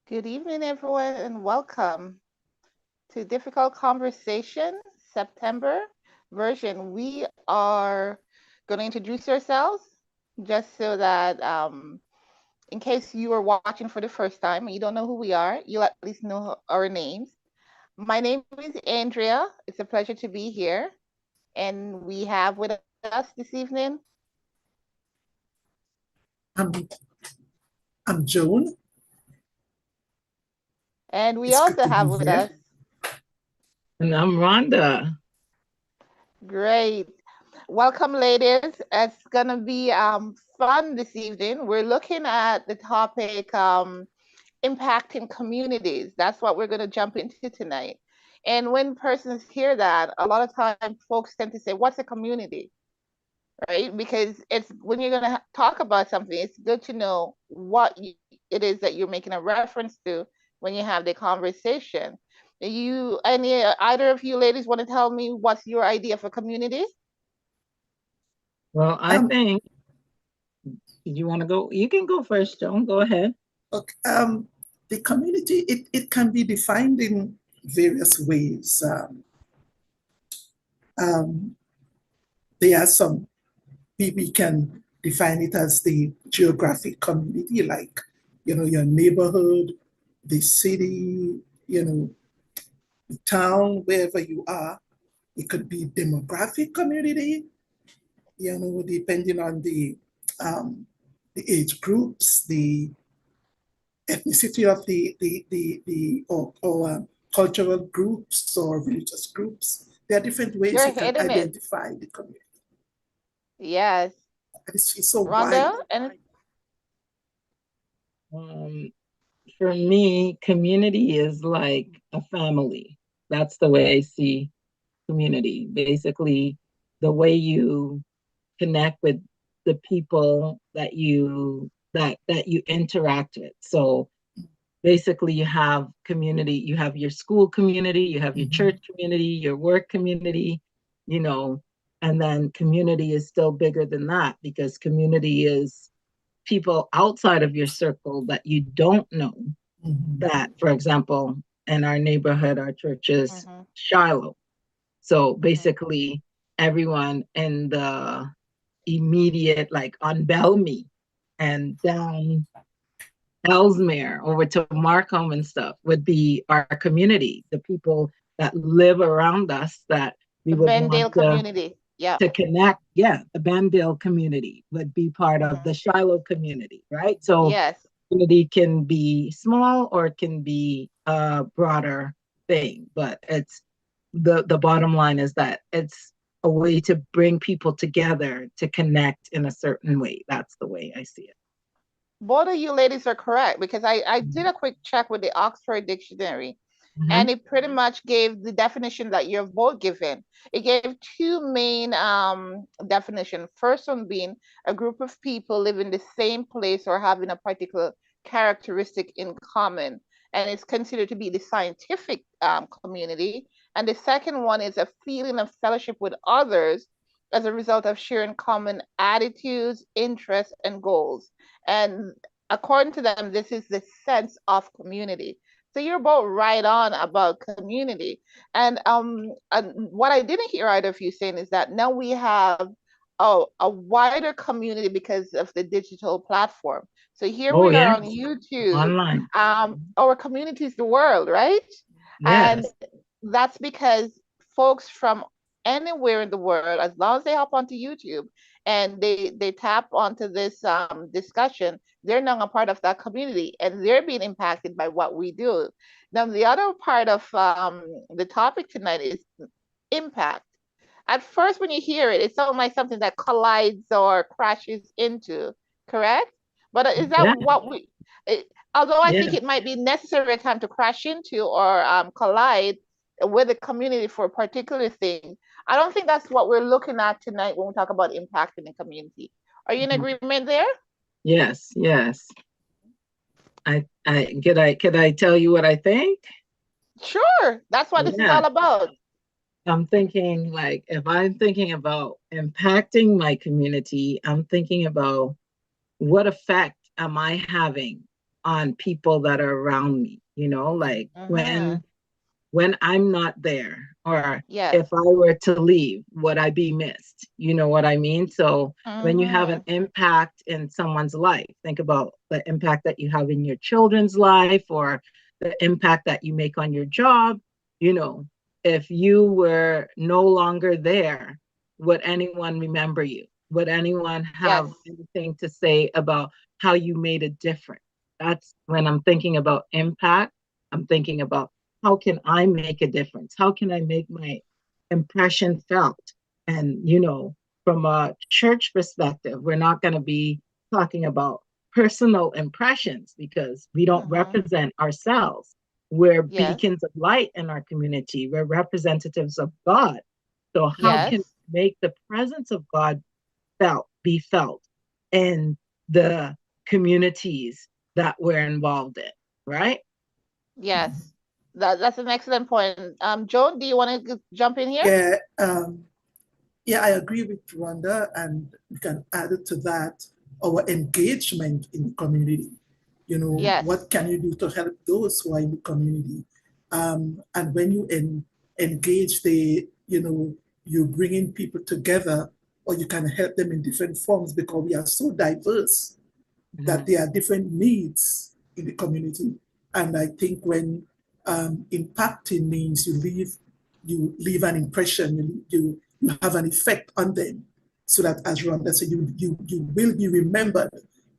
Good evening, everyone, and welcome to Difficult Conversation September version. We are going to introduce ourselves just so that, in case you are watching for the first time and you don't know who we are, you'll at least know our names. My name is Andrea. It's a pleasure to be here. And we have with us this evening. I'm I'm Joan. And we It's good also to have be with here. us. And I'm Rhonda. Great. Welcome, ladies. It's going to be fun this evening. We're looking at the topic impacting communities. That's what we're going to jump into tonight. And when persons hear that, a lot of times folks tend to say, what's a community? Right? Because it's when you're going to talk about something, it's good to know it is that you're making a reference to when you have the conversation. Either of you ladies want to tell me what's your idea for community? Well, I Um, think you want to go. You can go first, Joan. Go ahead. okay, the community, it can be defined in various ways. Um, there are some, we can define it as the geographic community, like, your neighborhood, the city, the town, wherever you are. It could be demographic community, depending on the age groups, the ethnicity of the or cultural groups or religious groups. There are different ways You're you can hitting it. identify the community. Yes. It's so wide. Rhonda, and Um, for me, community is like a family. That's the way I see community. Basically, the way you connect with the people that you interact with. So basically, you have community. You have your school community. You have your Mhm. church community. Your work community. You know, and then community is still bigger than that because community is people outside of your circle that you don't know. Mhm. That, for example, in our neighborhood, our church is mhm, Shiloh. So mhm, basically, everyone in the immediate, like on Bellamy and down Ellesmere over to Markham and stuff, would be our community, the people that live around us that we the would want Vendale community. Yeah. to connect. Yeah, the Bandale community would be part of mhm. the Shiloh community, right? So Yes. community can be small or it can be a broader thing, but it's the bottom line is that it's a way to bring people together to connect in a certain way. That's the way I see it. Both of you ladies are correct because I did Mhm. a quick check with the Oxford Dictionary and Mhm. it pretty much gave the definition that you've both given. It gave two main definitions. First one being a group of people living in the same place or having a particular characteristic in common, and it's considered to be the scientific community. And the second one is a feeling of fellowship with others as a result of sharing common attitudes, interests, and goals. And according to them, this is the sense of community. So you're both right on about community. And what I didn't hear either of you saying is that now we have a wider community because of the digital platform. So here Oh we are yeah, on YouTube. online. Our community is the world, right? And Yes. that's because folks from anywhere in the world, as long as they hop onto YouTube and they tap onto this discussion, they're now a part of that community and they're being impacted by what we do. Now, the other part of the topic tonight is impact. At first, when you hear it, it sounds like something that collides or crashes into, correct? But is that Yeah. what although I think Yeah. it might be necessary at time to crash into or collide with the community for a particular thing, I don't think that's what we're looking at tonight when we talk about impacting the community. Are you in Mhm. agreement there? Yes. Yes. I tell you what I think? Sure. That's what this is Yeah. all about. I'm thinking like if I'm thinking about impacting my community, I'm thinking about what effect am I having on people that are around me, like Mm-hmm. when I'm not there, or Yes. if I were to leave, would I be missed? You know what I mean? So when you have an Mm-hmm. impact in someone's life, think about the impact that you have in your children's life, or the impact that you make on your job. You know, if you were no longer there, would anyone remember you? Would anyone Yes. have anything to say about how you made a difference? That's when I'm thinking about impact. I'm thinking about, how can I make a difference? How can I make my impression felt? And, from a church perspective, we're not going to be talking about personal impressions because we don't Mm-hmm. represent ourselves. We're Yes. beacons of light in our community. We're representatives of God. So how Yes. can we make the presence of God be felt in the communities that we're involved in, right? Yes. That's an excellent point. Joan, do you want to jump in here? Yeah, yeah, I agree with Rhonda, and we can add to that our engagement in the community. Yes. What can you do to help those who are in the community? And when you engage, you bring in people together, or you can help them in different forms because we are so diverse that Mhm. there are different needs in the community. And I think when impacting means you leave an impression, you have an effect on them, so that, as Rhonda said, you will be remembered.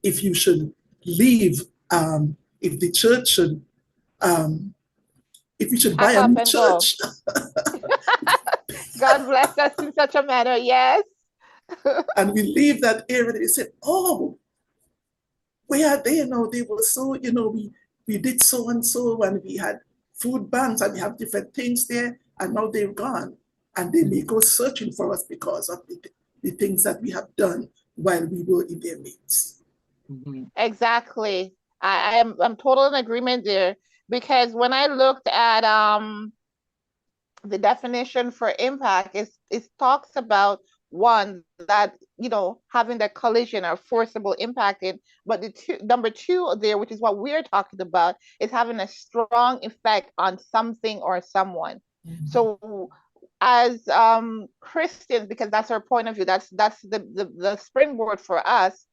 If you should leave, if the church should, um, if you should buy Pack a up new and go. church God bless us in such a manner. Yes. and we leave that area, they say, oh, where are they now? They were so, we did so and so, and we had food banks, and we have different things there, and now they're gone. And they may go searching for us because of the things that we have done while we were in their midst. Mhm. Exactly. I'm total in agreement there because when I looked at the definition for impact, it talks about one that having that collision or forcible impacting, but number two there, which is what we're talking about, is having a strong effect on something or someone. Mhm. So as Christians, because that's our point of view, that's the springboard for us.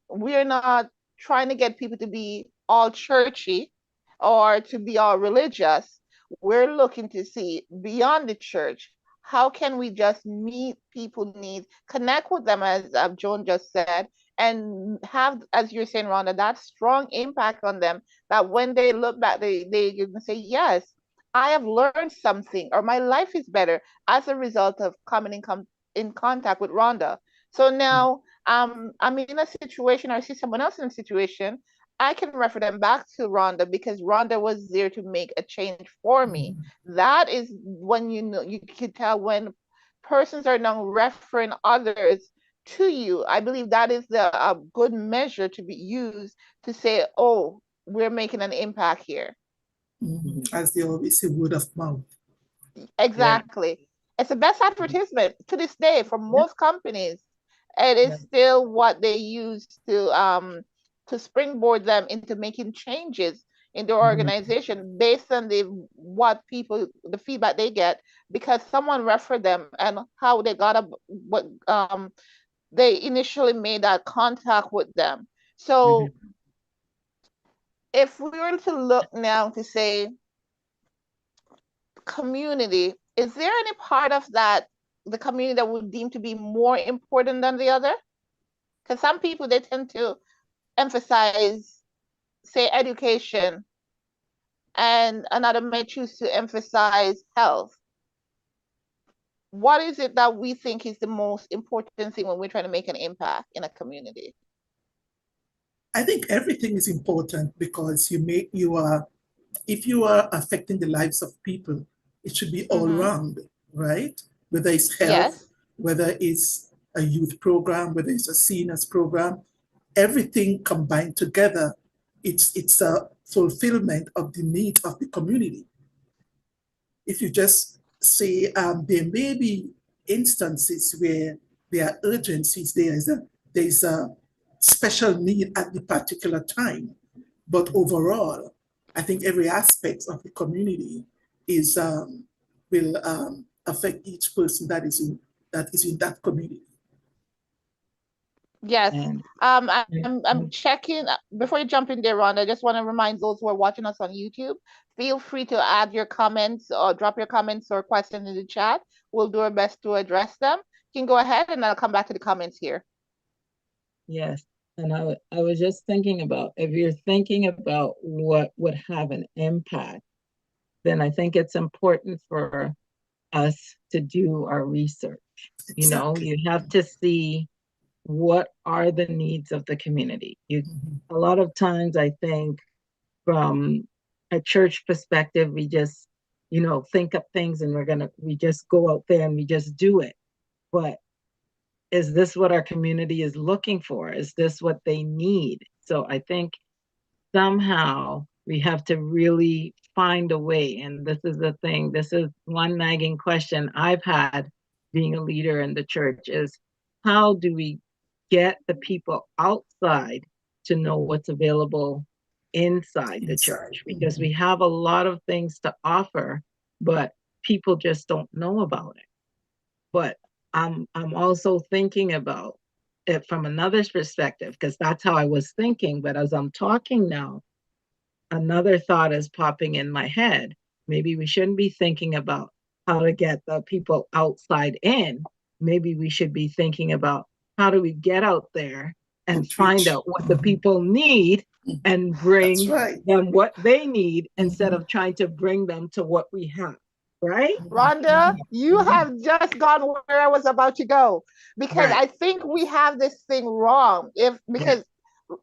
We're not trying to get people to be all churchy or to be all religious. We're looking to see beyond the church. How can we just meet people's needs, connect with them, as Joan just said, and have, as you're saying, Rhonda, that strong impact on them that when they look back, they can say, yes, I have learned something, or my life is better as a result of coming in contact with Rhonda. So now, I'm in a situation, or I see someone else in a situation, I can refer them back to Rhonda because Rhonda was there to make a change for me. Mhm. That is when you can tell when persons are now referring others to you. I believe that is the good measure to be used to say, oh, we're making an impact here. Mhm. Mhm. As they always say, word of mouth. Yeah, Exactly. It's the best advertisement to this day for yeah, most companies. It is yeah. still what they use to springboard them into making changes in their Mhm. organization based on the feedback they get because someone referred them and how they got up what they initially made that contact with them. So Mhm. if we were to look now to say community, is there any part of the community that would deem to be more important than the other? Because some people they tend to emphasize, say, education, and another may choose to emphasize health. What is it that we think is the most important thing when we're trying to make an impact in a community? I think everything is important because if you are affecting the lives of people, it should be all Mm-hmm. round, right? Whether it's health, Yes. whether it's a youth program, whether it's a seniors program, everything combined together, it's a fulfillment of the needs of the community. If you just say there may be instances where there are urgencies, there is a special need at the particular time, But overall, I think every aspect of the community is will affect each person that is in that community. Yes. And I'm checking before you jump in there, Ron. I just want to remind those who are watching us on YouTube. Feel free to add your comments or drop your comments or questions in the chat. We'll do our best to address them. You can go ahead, and I'll come back to the comments here. yes, and I was just thinking about, if you're thinking about what would have an impact, then I think it's important for us to do our research. You know, Exactly. you have to see what are the needs of the community. A lot of times I think from a church perspective, we just, think up things and we just go out there and we just do it. But is this what our community is looking for? Is this what they need? So I think somehow we have to really find a way. And this is the thing, this is one nagging question I've had being a leader in the church, is how do we get the people outside to know what's available inside the church? Because we have a lot of things to offer, but people just don't know about it. But I'm also thinking about it from another perspective, because that's how I was thinking. But as I'm talking now, another thought is popping in my head. Maybe we shouldn't be thinking about how to get the people outside in. Maybe we should be thinking about how do we get out there and find out what the people need and bring them what they need instead of trying to bring them to what we have. Right? Rhonda, you have just gone where I was about to go, because Right. I think we have this thing wrong. Because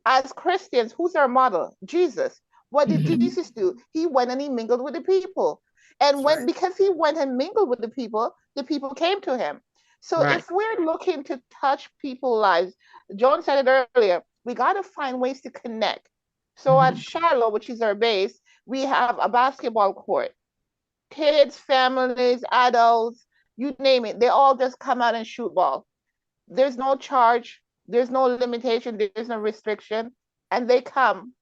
as Christians, who's our model? Jesus. What did Jesus do? He went and he mingled with the people. And because he went and mingled with the people came to him. So if we're looking to touch people's lives, Joan said it earlier, we got to find ways to connect. So at Shiloh, which is our base, we have a basketball court. Kids, families, adults, you name it, they all just come out and shoot ball. There's no charge, there's no limitation, there's no restriction, and they come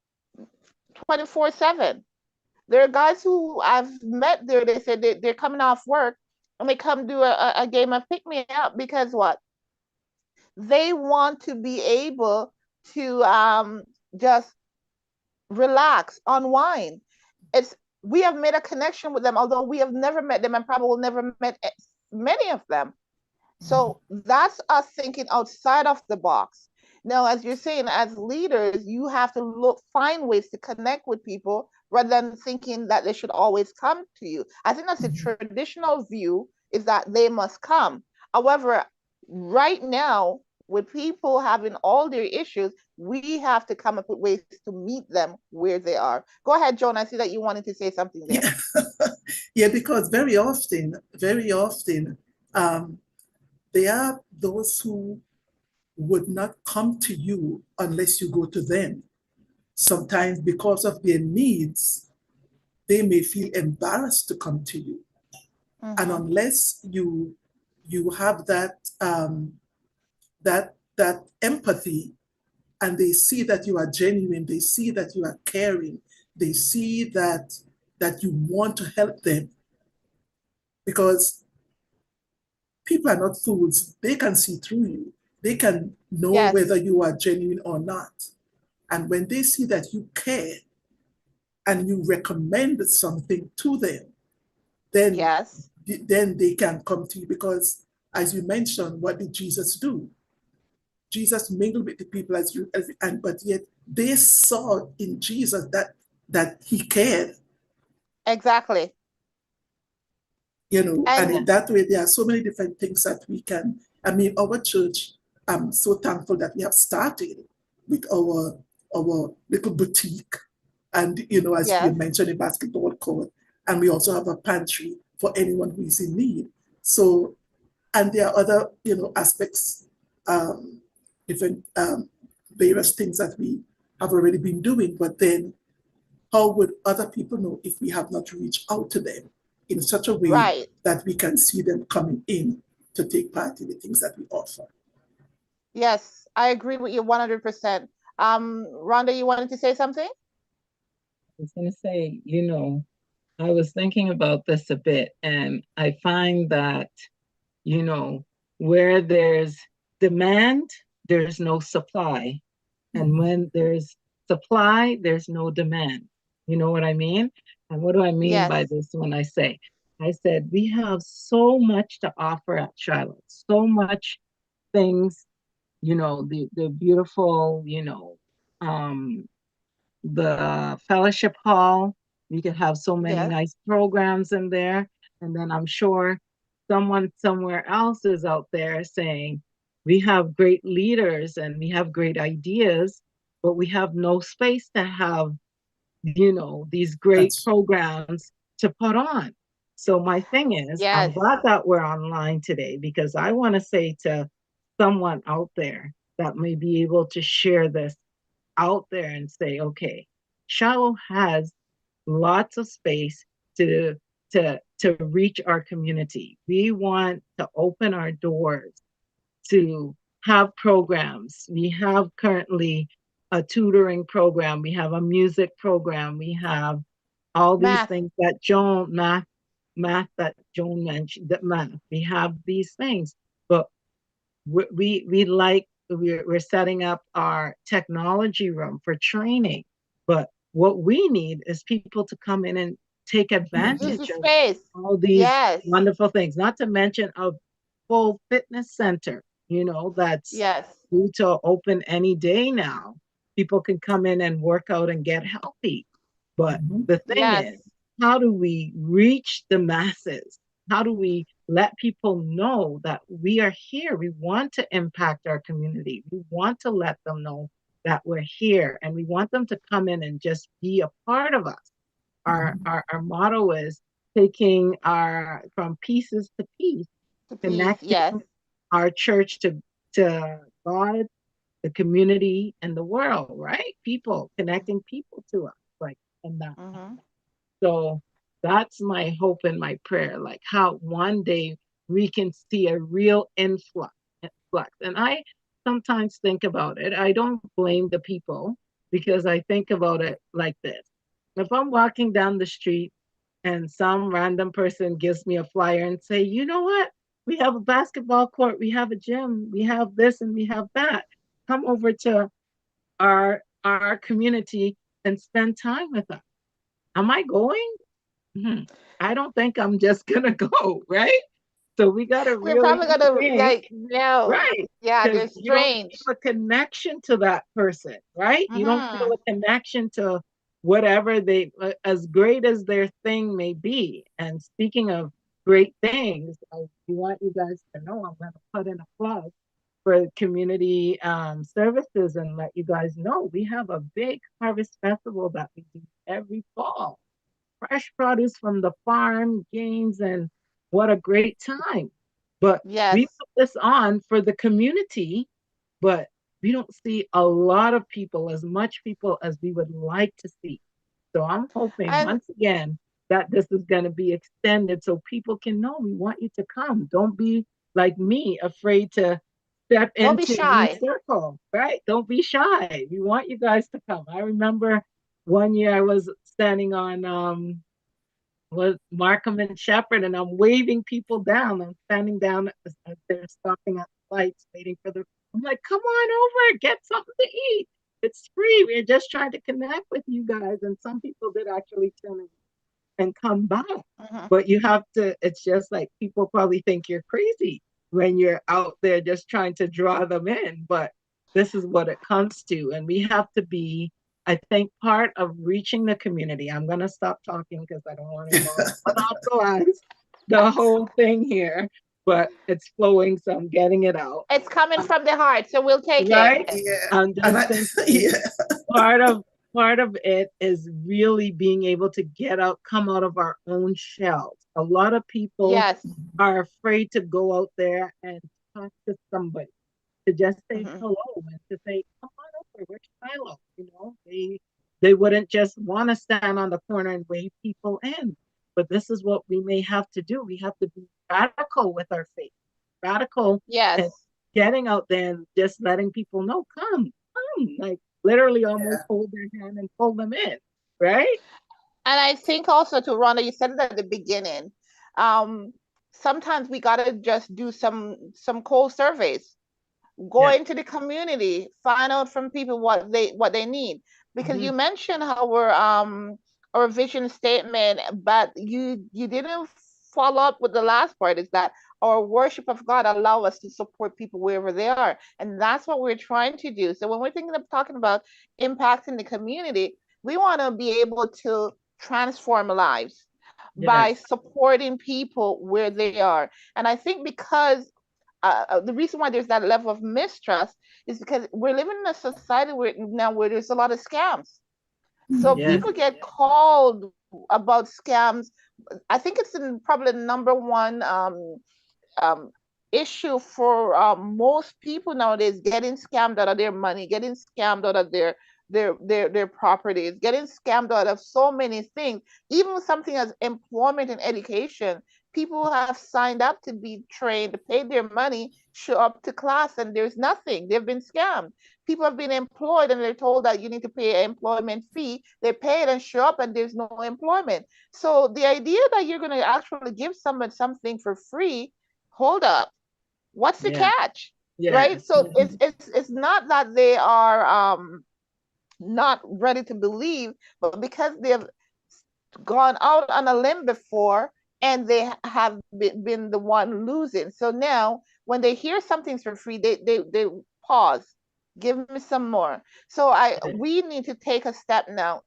24/7. There are guys who I've met there, they said they're coming off work and they come do a game of pick me up, because what? They want to be able to just relax, unwind. It's We have made a connection with them, although we have never met them and probably will never met many of them. So that's us thinking outside of the box. Now, as you're saying, as leaders, you have to find ways to connect with people rather than thinking that they should always come to you. I think that's a traditional view, is that they must come. However, right now, with people having all their issues, we have to come up with ways to meet them where they are. Go ahead, Joan. I see that you wanted to say something there. Yeah, because very often, there are those who would not come to you unless you go to them. Sometimes because of their needs, they may feel embarrassed to come to you. And unless you have that empathy, and they see that you are genuine, they see that you are caring, they see that you want to help them, because people are not fools. They can see through you. They can know whether you are genuine or not. And when they see that you care and you recommend something to them, then they can come to you. Because as you mentioned, what did Jesus do? Jesus mingled with the people but yet they saw in Jesus that he cared. Exactly. And in that way, there are so many different things that we can. I mean, our church, I'm so thankful that we have started with our little boutique, and as you mentioned, a basketball court, and we also have a pantry for anyone who is in need. So, and there are other aspects, different various things that we have already been doing. But then, how would other people know if we have not reached out to them in such a way that we can see them coming in to take part in the things that we offer? Yes, I agree with you 100%. Rhonda, you wanted to say something? was going to say, I was thinking about this a bit, and I find that, you know, where there's demand, there's no supply. And Mhm. when there's supply, there's no demand. You know what I mean? And what do I mean by Yes. this when I said, we have so much to offer at Charlotte, so much things, the beautiful, um, the fellowship hall. We could have so many Yes. nice programs in there. And then I'm sure someone somewhere else is out there saying, we have great leaders and we have great ideas, but we have no space to have, these great That's programs to put on. So my thing is, I'm Yes. glad that we're online today because I want to say to someone out there that may be able to share this out there and say, okay, Shiloh has lots of space to reach our community. We want to open our doors to have programs. We have currently a tutoring program, we have a music program, we have all these Math. things that math that Joan mentioned, that math. We have these things, but we're setting up our technology room for training, but what we need is people to come in and take Use the advantage of space. all these Yes. wonderful things, not to mention a full fitness center, that's Yes. due to open any day now. People can come in and work out and get healthy. But mhm. the thing Yes. is, how do we reach the masses? How do we let people know that we are here? We want to impact our community. We want to let them know that we're here and we want them to come in and just be a part of us. Our motto is taking our from pieces to peace, To peace. Yes. connecting our church to God, the community, and the world, right? People, connecting people to us, like in that. Mm-hmm. So that's my hope and my prayer, like how one day we can see a real influx. And I sometimes think about it. I don't blame the people because I think about it like this. If I'm walking down the street and some random person gives me a flyer and say, you know what? We have a basketball court, we have a gym, we have this and we have that. Come over to our community and spend time with us. Am I going? Hmm. I don't think I'm just gonna go, right? So we gotta You're really probably gonna think, like no. right? Yeah, Because they're you don't strange. feel a connection to that person, right? You don't feel Mm-hmm. a connection to whatever as great as their thing may be. And speaking of great things, I want you guys to know I'm gonna put in a plug for community services and let you guys know we have a big harvest festival that we do every fall. Fresh produce from the farm, games, and what a great time. But we Yes. put this on for the community, but we don't see a lot of people, as much people as we would like to see. So I'm hoping And once again that this is going to be extended so people can know we want you to come. Don't be like me, afraid to step don't be into your shy. circle, right? Don't be shy. We want you guys to come. I remember one year I was standing on was Markham and Shepherd, and I'm waving people down. I'm standing down as they're stopping at the lights, waiting for the. I'm like, come on over, get something to eat. It's free. We're just trying to connect with you guys. And some people did actually turn and come back. Mm-hmm. But you have to, it's just like people probably think you're crazy when you're out there just trying to draw them in. But this is what it comes to. And we have to be, I think, part of reaching the community. I'm going to stop talking because I don't want to monopolize the whole thing here, but it's flowing. So I'm getting it out. It's coming from the heart, so we'll take it. Right? Yeah, I'm and just thinking yeah, part of it is really being able to get out, come out of our own shells. A lot of people Yes. are afraid to go out there and talk to somebody, to just say Mm-hmm. hello and to say, come on over, we're Shiloh. They wouldn't just want to stand on the corner and wave people in. But this is what we may have to do. We have to be radical with our faith, radical Yes. and getting out there and just letting people know, come, like literally almost hold their hand and pull them in, right? And I think also to Rhonda, you said it at the beginning. Um, Sometimes we gotta just do some cold surveys, go Yeah. into the community, find out from people what they need. Because Hmm. you mentioned our vision statement, but you didn't follow up with the last part, is that our worship of God allow us to support people wherever they are. And that's what we're trying to do. So when we're thinking of talking about impacting the community, we want to be able to transform lives by Yes. supporting people where they are. And I think because the reason why there's that level of mistrust is because we're living in a society where there's a lot of scams. So Yes. people get called about scams. I think it's in probably the number one um, issue for most people nowadays, getting scammed out of their money, getting scammed out of their properties, getting scammed out of so many things, even something as employment and education. People have signed up to be trained, paid their money, show up to class, and there's nothing. They've been scammed. People have been employed and they're told that you need to pay an employment fee. They pay it and show up, and there's no employment. So the idea that you're going to actually give someone something for free, hold up, what's the Yeah. catch? Yeah. Right? So it's not that they are not ready to believe, but because they've gone out on a limb before and they have been the one losing. So now when they hear something's for free, they pause, give me some more. So I Yeah. we need to take a step now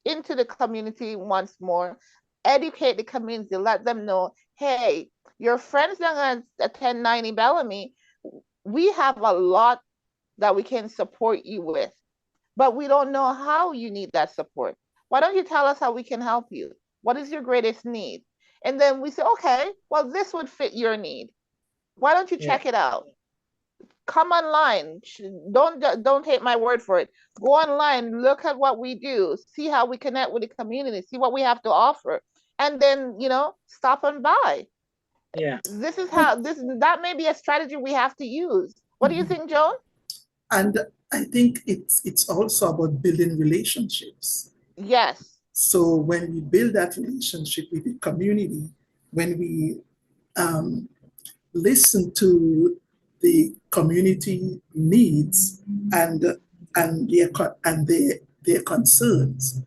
into the community once more, educate the community, let them know, hey, your friends don't attend 90 Bellamy. We have a lot that we can support you with, but we don't know how you need that support. Why don't you tell us how we can help you? What is your greatest need? And then we say, okay, well, this would fit your need. Why don't you Yeah. check it out? Come online. Don't take my word for it. Go online, look at what we do, see how we connect with the community, see what we have to offer, and then stop and buy. Yeah. This is how this that may be a strategy we have to use. What do you think, Joan? And I think it's also about building relationships. Yes. So when we build that relationship with the community, when we um, listen to the community needs and their concerns,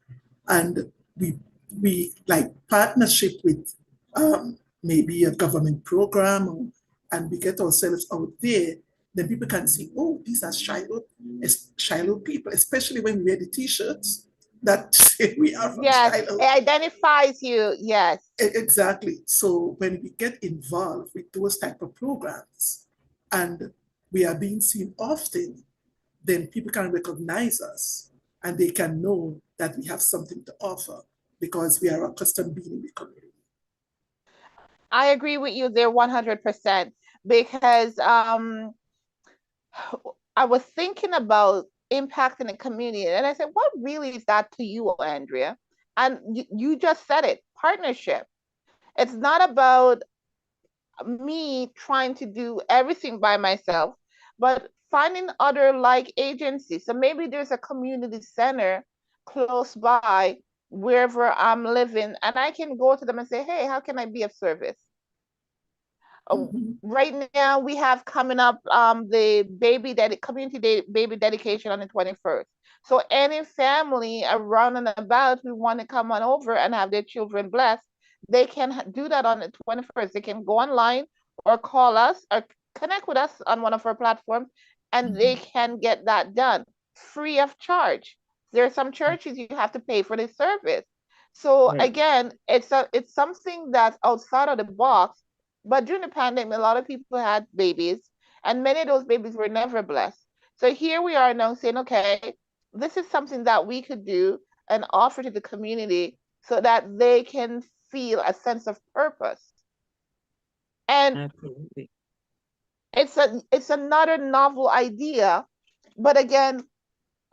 and we like partnership with maybe a government program, and we get ourselves out there, then people can see, oh, these are Shiloh people, especially when we wear the t-shirts that say we are from Yes, Shiloh. it identifies you. Yes. Exactly. So when we get involved with those type of programs and we are being seen often, then people can recognize us and they can know that we have something to offer because we are accustomed being in the community. I agree with you there 100% because I was thinking about impacting the community and I said, what really is that to you, Andrea? And you just said it, partnership. It's not about me trying to do everything by myself, but finding other like agencies. So maybe there's a community center close by wherever I'm living, and I can go to them and say, hey, how can I be of service? Mhm. Right now we have coming up the community baby dedication on the 21st. So any family around and about who want to come on over and have their children blessed, they can do that on the 21st. They can go online or call us or connect with us on one of our platforms, and they Mhm. can get that done free of charge. There are some churches you have to pay for this service. So Right. again, it's something that's outside of the box, but during the pandemic, a lot of people had babies, and many of those babies were never blessed. So here we are now saying, okay, this is something that we could do and offer to the community so that they can feel a sense of purpose. And Absolutely. it's another novel idea, but again,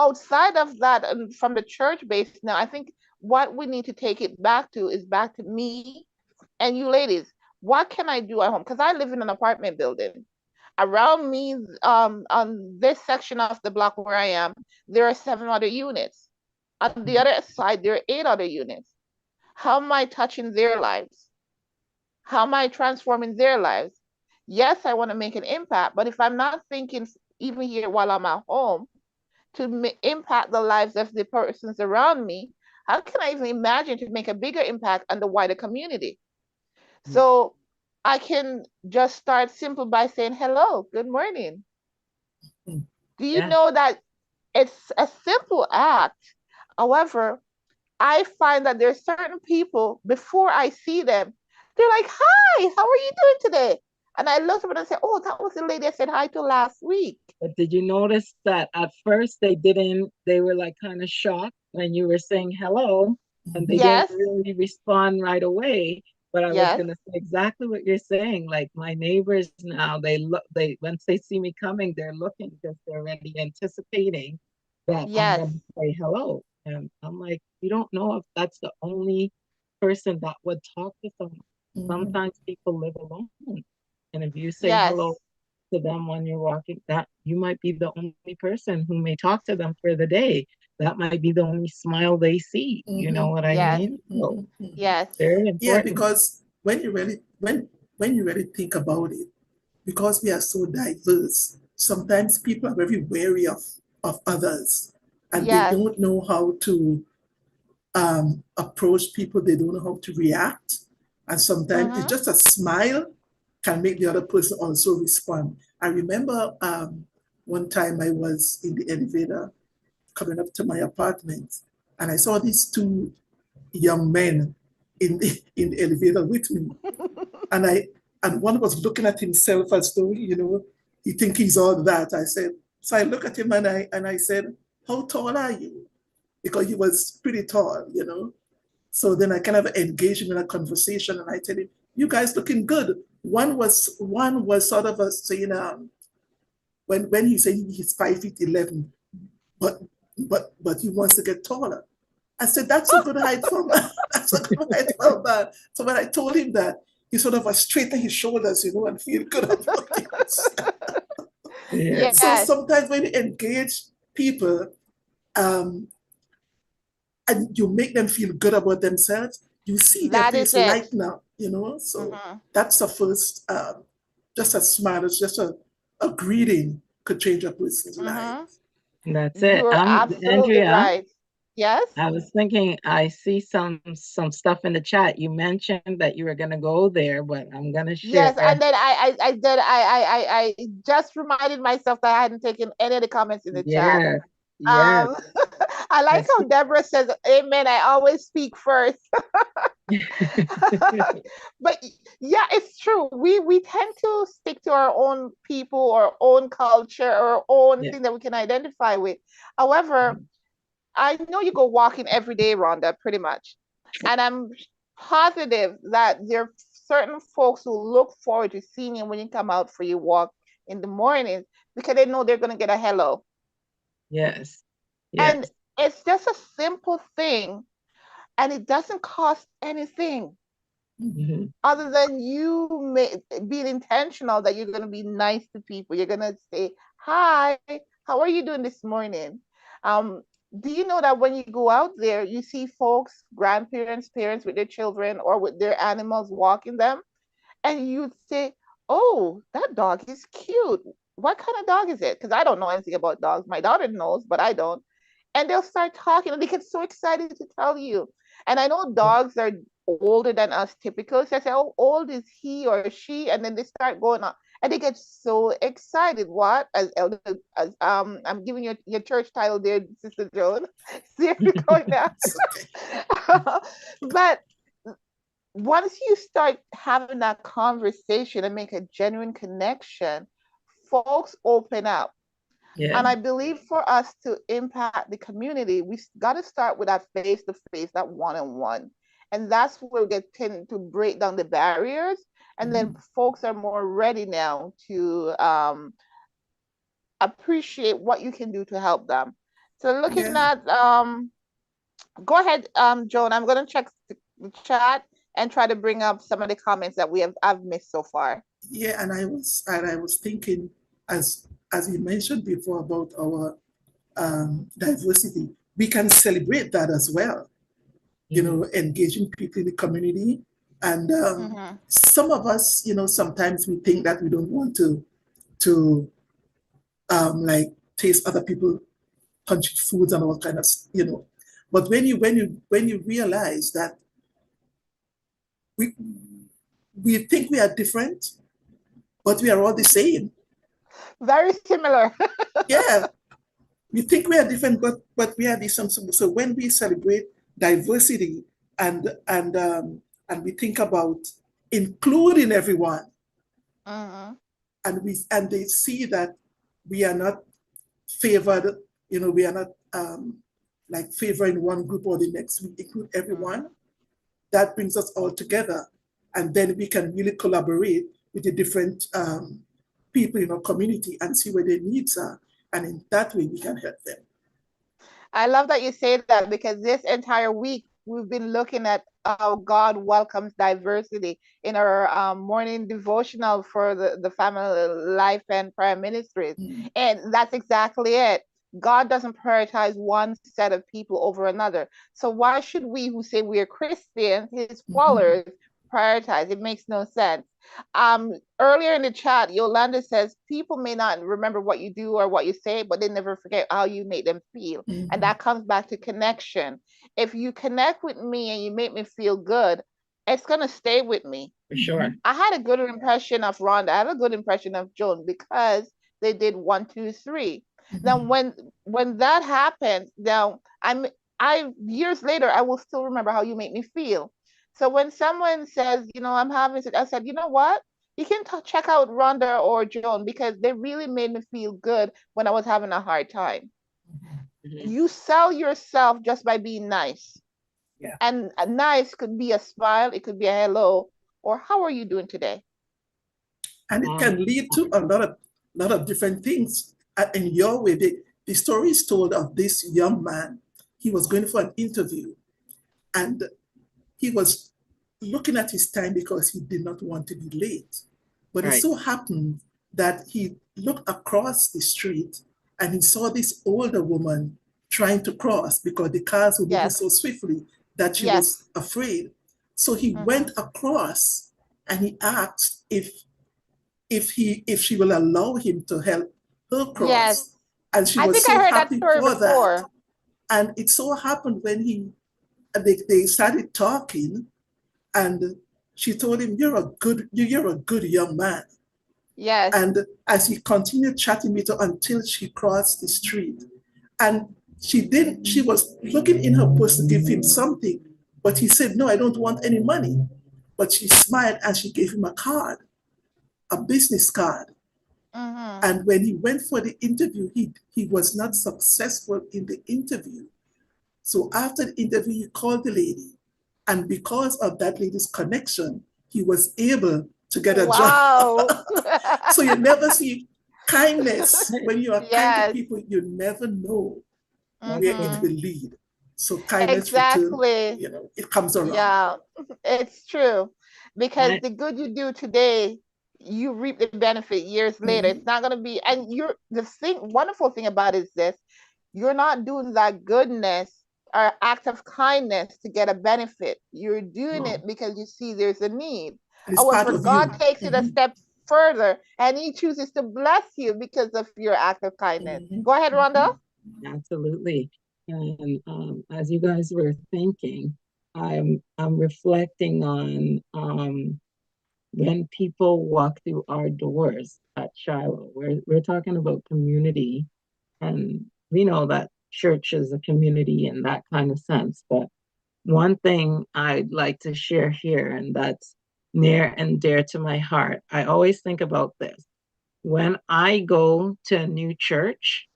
outside of that and from the church base now, I think what we need to take it back to is back to me and you ladies. What can I do at home? Because I live in an apartment building. Around me, on this section of the block where I am, there are 7 other units. On the other side, there are 8 other units. How am I touching their lives? How am I transforming their lives? Yes, I want to make an impact, but if I'm not thinking, even here while I'm at home, to impact the lives of the persons around me, how can I even imagine to make a bigger impact on the wider community? So I can just start simple by saying, hello, good morning. Do you Yeah. know that it's a simple act? However, I find that there's certain people, before I see them, they're like, hi, how are you doing today? And I look up and I say, oh, that was the lady I said hi to last week. But did you notice that at first they were like kind of shocked when you were saying hello and they didn't Yes, really respond right away. But I was yes, gonna say exactly what you're saying. Like my neighbors now, they look, they once they see me coming, they're looking because they're already anticipating that I'm yes. gonna say hello. And I'm like, you don't know if that's the only person that would talk to someone. Mhm. Sometimes people live alone. And if you say hello Yes, to them when you're walking, that you might be the only person who may talk to them for the day. That might be the only smile they see. You know Mhm. what I yes, mean? So Mhm. yes. very Yeah, important. because when you really think about it, because we are so diverse, sometimes people are very wary of others, and they Yes. don't know how to approach people. They don't know how to react, and sometimes it's Mm-hmm. just a smile can make the other person also respond. I remember one time I was in the elevator coming up to my apartment, and I saw these two young men in the elevator with me, and one was looking at himself as though he think he's all that. I said, so I look at him and I said, how tall are you? Because he was pretty tall. So then I kind of engaged him in a conversation, and I tell him, you guys looking good. One was sort of saying, when he said he's 5 feet 11, but but he wants to get taller. I said, that's a good height for man. That's a good height for a man. So when I told him that, he sort of straightened his shoulders, and feel good about himself. Yeah. So Yes, sometimes when you engage people, um, and you make them feel good about themselves, you see their that is face it. lighten up. So Mm-hmm. that's the first, just a smile, it's just a greeting could change a person's life. Mm-hmm. That's it. You're I'm absolutely Andrea. right. Yes. I was thinking I see some stuff in the chat. You mentioned that you were gonna go there, but I'm gonna share. Yes, and then I just reminded myself that I hadn't taken any of the comments in the chat. Yes, yes. Um, I I like how see. Deborah says, "Amen." I always speak first. But yeah, it's true. We tend to stick to our own people, our own culture, our own Yeah. thing that we can identify with. However, I know you go walking every day, Rhonda, pretty much, and I'm positive that there are certain folks who look forward to seeing you when you come out for your walk in the morning because they know they're going to get a hello. Yes, And yes. it's just a simple thing, and it doesn't cost anything Mhm. other than being intentional that you're going to be nice to people. You're going to say, hi, how are you doing this morning? Um, do you know that when you go out there, you see folks, grandparents, parents with their children or with their animals walking them, and you'd say, oh, that dog is cute. What kind of dog is it? Because I don't know anything about dogs. My daughter knows, but I don't. And they'll start talking and they get so excited to tell you. And I know dogs are older than us typically. So I say, how old is he or she? And then they start going on. And they get so excited. What? As I'm giving you your church title there, Sister Joan. Seriously going now. It's okay. But once you start having that conversation and make a genuine connection, folks open up. Yeah, And I believe for us to impact the community, we got to start with that face to face, that one on one. And that's where we get tend to break down the barriers. And then Mhm. folks are more ready now to appreciate what you can do to help them. So looking Yeah, at, go ahead, Joan, I'm going to check the chat and try to bring up some of the comments that I've missed so far. yeah, and I was thinking, as you mentioned before, about our diversity. we can celebrate that as well, engaging people in the community. And some of us, sometimes we think that we don't want to like taste other people country foods and all kind of, but when you realize that we we think we are different, but we are all the same. Very similar. Yeah, we think we are different, but we are the same. So when we celebrate diversity and we think about including everyone, and they see that we are not favored, we are not like favoring one group or the next. We include everyone. That brings us all together, and then we can really collaborate with the different people in our community and see where their needs are, and in that way we can help them. I love that you say that, because this entire week we've been looking at how God welcomes diversity in our morning devotional for the Family Life and Prayer Ministries. And that's exactly it. God doesn't prioritize one set of people over another. So why should we who say we are Christians, his followers, prioritize? It makes no sense. Earlier in the chat, Yolanda says people may not remember what you do or what you say, but they never forget how you make them feel. And that comes back to connection. If you connect with me and you make me feel good, it's gonna stay with me. For sure. I had a good impression of Rhonda. I had a good impression of Joan because they did 1, 2, 3. Now, when that happened, now I years later I will still remember how you make me feel. So when someone says, I'm having it, I said, you know what? You can check out Rhonda or Joan because they really made me feel good when I was having a hard time. You sell yourself just by being nice. Yeah. And nice could be a smile, it could be a hello, or how are you doing today? And it can lead to a lot of different things. In your way, the story is told of this young man. He was going for an interview, and he was looking at his time because he did not want to be late. But it so happened that he looked across the street and he saw this older woman trying to cross because the cars were moving so swiftly that she was afraid. So he went across and he asked if she will allow him to help her cross. Yes. And she was so happy for that. And it so happened when they started talking, and she told him, you're a good young man. Yes. And as he continued chatting with her until she crossed the street, and she was looking in her purse to give him something, but he said, no, I don't want any money. But she smiled and she gave him a card, a business card. And when he went for the interview, he was not successful in the interview. So after the interview, he called the lady. And because of that lady's connection, he was able to get a job. So you never see kindness. When you are kind to people, you never know where it will lead. So kindness return, it comes around. Yeah, it's true. Because the good you do today, you reap the benefit years later. It's not going to be, and wonderful thing about it is this, you're not doing that goodness or act of kindness to get a benefit. You're doing it because you see there's a need. However, God takes it a step further and he chooses to bless you because of your act of kindness. Go ahead, Rhonda. Absolutely. And as you guys were thinking, I'm reflecting on when people walk through our doors at Shiloh. We're talking about community, and we know that church is a community in that kind of sense. But one thing I'd like to share here, and that's near and dear to my heart, I always think about this. When I go to a new church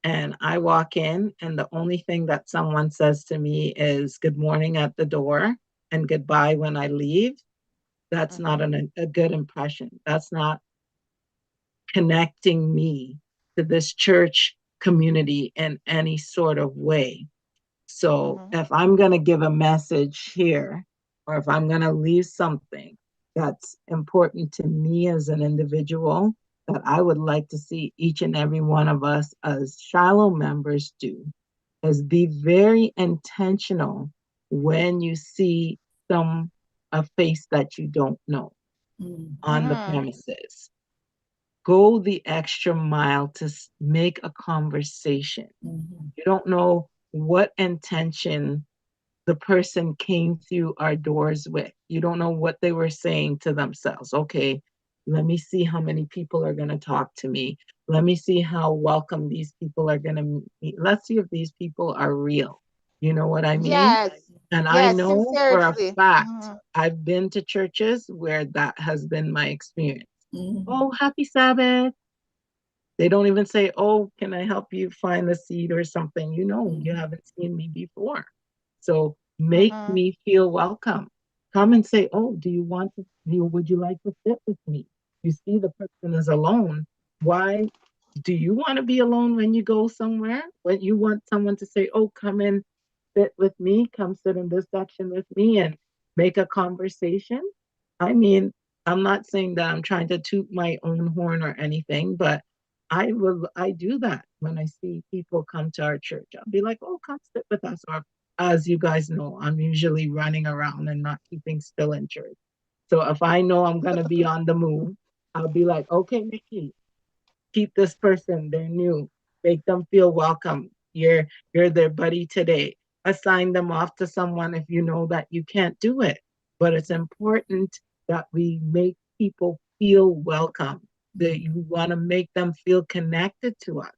and I walk in, and the only thing that someone says to me is good morning at the door and goodbye when I leave, that's not a good impression. That's not connecting me to this church community in any sort of way. So if I'm going to give a message here, or if I'm going to leave something that's important to me as an individual, that I would like to see each and every one of us as Shiloh members do, is be very intentional when you see a face that you don't know on the Mm-hmm. premises. Go the extra mile to make a conversation. You don't know what intention the person came through our doors with. You don't know what they were saying to themselves. Okay, let me see how many people are going to talk to me. Let me see how welcome these people are going to meet. Let's see if these people are real. You know what I mean? Yes. And I Yes, know for a sincerity. fact, Mm-hmm. I've been to churches where that has been my experience. Mm-hmm. Oh, happy Sabbath. They don't even say, oh, can I help you find a seat or something? You know, you Mm-hmm. haven't seen me before. So make Mm-hmm. me feel welcome. Come and say, oh, would you like to sit with me? You see the person is alone. Why do you want to be alone when you go somewhere? When you want someone to say, oh, come and sit with me, come sit in this section with me and make a conversation. I mean, I'm not saying that I'm trying to toot my own horn or anything, but I do that when I see people come to our church. I'll be like, oh, come sit with us. Or as you guys know, I'm usually running around and not keeping still in church. So if I know I'm gonna be on the move, I'll be like, okay, Nikki, keep this person, they're new. Make them feel welcome. You're their buddy today. Assign them off to someone if you know that you can't do it. But it's important that we make people feel welcome, that you want to make them feel connected to us.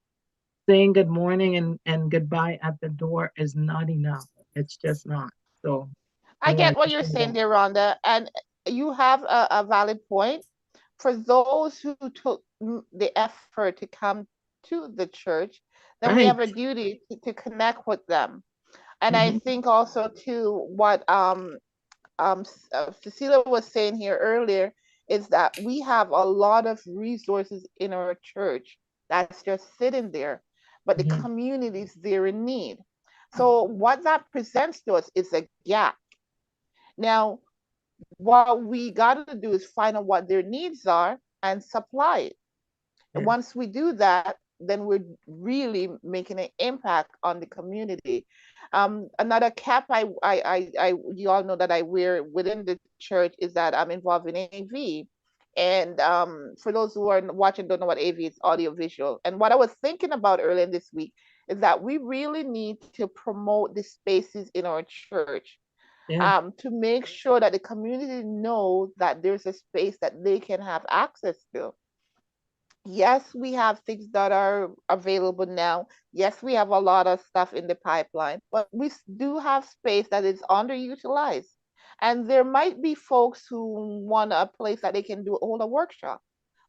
Saying good morning and goodbye at the door is not enough. It's just not. So I I get wanted what to you're say saying that. there, Rhonda, and you have a valid point. For those who took the effort to come to the church, then we have a Right. duty to connect with them. And I Mm-hmm. think also too what Cecilia was saying here earlier is that we have a lot of resources in our church that's just sitting there, but the Mm-hmm. communities they're in need. So what that presents to us is a gap. Now, what we got to do is find out what their needs are and supply it. Yeah. Once we do that, then we're really making an impact on the community. Another cap you all know that I wear within the church is that I'm involved in AV. And for those who are watching, don't know what AV is, audio visual. And what I was thinking about earlier this week is that we really need to promote the spaces in our church, Yeah. to make sure that the community knows that there's a space that they can have access to. Yes, we have things that are available now. Yes, we have a lot of stuff in the pipeline, but we do have space that is underutilized. And there might be folks who want a place that they can hold a workshop.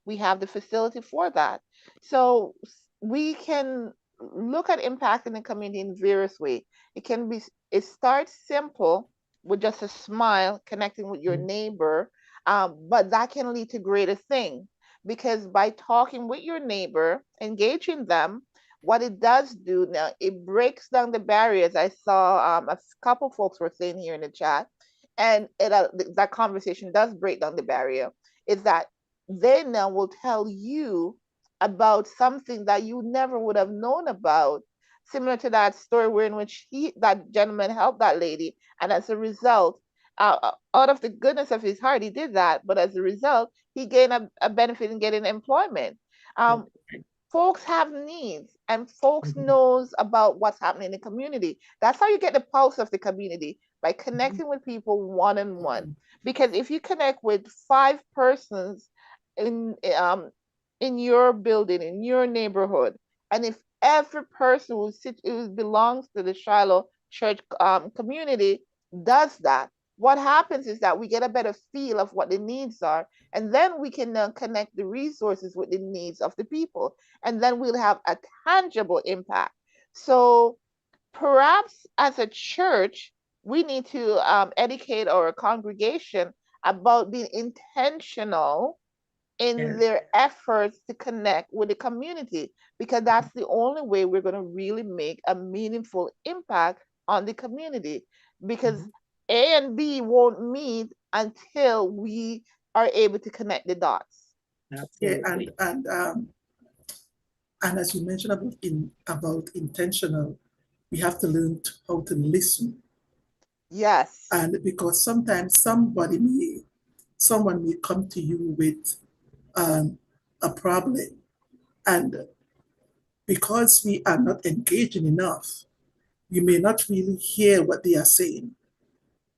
We have the facility for that. So we can look at impact in the community in various ways. It can be, it starts simple with just a smile, connecting with your neighbor, but that can lead to greater things, because by talking with your neighbor, engaging them, what it does do now, it breaks down the barriers. I saw a couple folks were saying here in the chat, and that conversation does break down the barrier. Is that they now will tell you about something that you never would have known about, similar to that story where in which that gentleman helped that lady, and as a result, out of the goodness of his heart, he did that. But as a result, he gained a benefit in getting employment. That's Um, right. Folks have needs, and folks Mhm. knows about what's happening in the community. That's how you get the pulse of the community, by Mhm. connecting with people one on one. Because if you connect with 5 persons in in your building, in your neighborhood, and if every person who belongs to the Shiloh church community does that, what happens is that we get a better feel of what the needs are, and then we can connect the resources with the needs of the people, and then we'll have a tangible impact. So perhaps as a church, we need to educate our congregation about being intentional in Yes. their efforts to connect with the community, because that's the only way we're going to really make a meaningful impact on the community, because Mhm. A and B won't meet until we are able to connect the dots. Yeah, Absolutely. and as you mentioned about intentional, we have to learn how to listen. Yes. And because sometimes someone may come to you with a problem, and because we are not engaging enough, we may not really hear what they are saying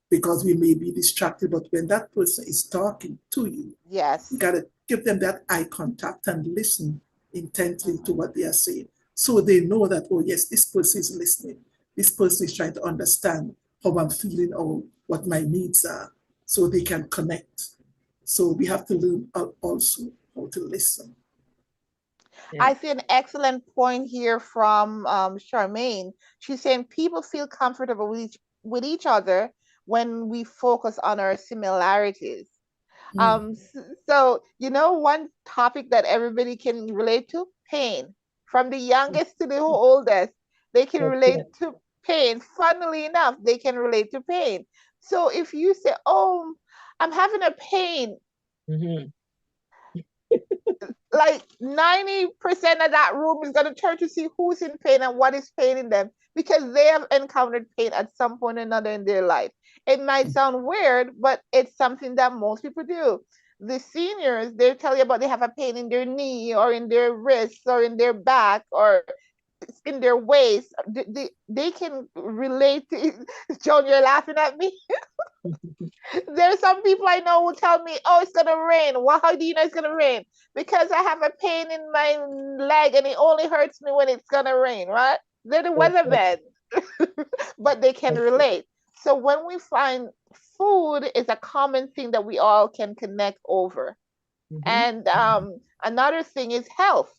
because we may be distracted. But when that person is talking to you, you Yes. got to give them that eye contact and listen intently to Mhm. what they are saying. So they know that, oh, yes, this person is listening. This person is trying to understand how I'm feeling or what my needs are so they can connect. So we have to learn also how to listen. Yeah. I see an excellent point here from Charmaine. She's saying people feel comfortable with each other when we focus on our similarities. Mm. So, one topic that everybody can relate to, pain. From the youngest to the oldest, they can That's relate it. to pain. Funnily enough, they can relate to pain. So if you say, oh, I'm having a pain, Mm-hmm. like 90% of that room is going to turn to see who's in pain and what is paining them because they have encountered pain at some point or another in their life. It might sound weird, but it's something that most people do. The seniors, they tell you about they have a pain in their knee or in their wrists or in their back or in their waist. They can relate to. Joan, you're laughing at me. There's some people I know who tell me, "Oh, it's gonna rain." Well, how do you know it's gonna rain? Because I have a pain in my leg, and it only hurts me when it's gonna rain, right? They're the That's it. weathermen, but they can That's it. relate. So when we find food is a common thing that we all can connect over, Mm-hmm. and another thing is health.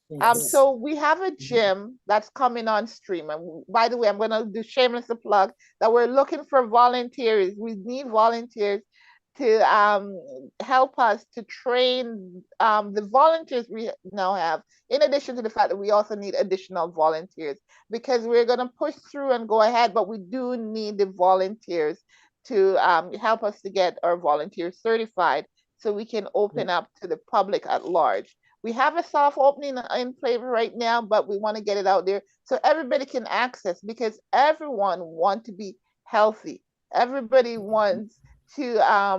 That's it. So we have a gym that's coming on stream. And by the way, I'm gonna do shameless plug that we're looking for volunteers. We need volunteers to help us to train the volunteers we now have. In addition to the fact that we also need additional volunteers because we're gonna push through and go ahead, but we do need the volunteers to help us to get our volunteers certified so we can Yeah. open up to the public at large. We have a soft opening in play right now, but we want to get it out there so everybody can access because everyone wants to be healthy. Everybody wants to Yeah.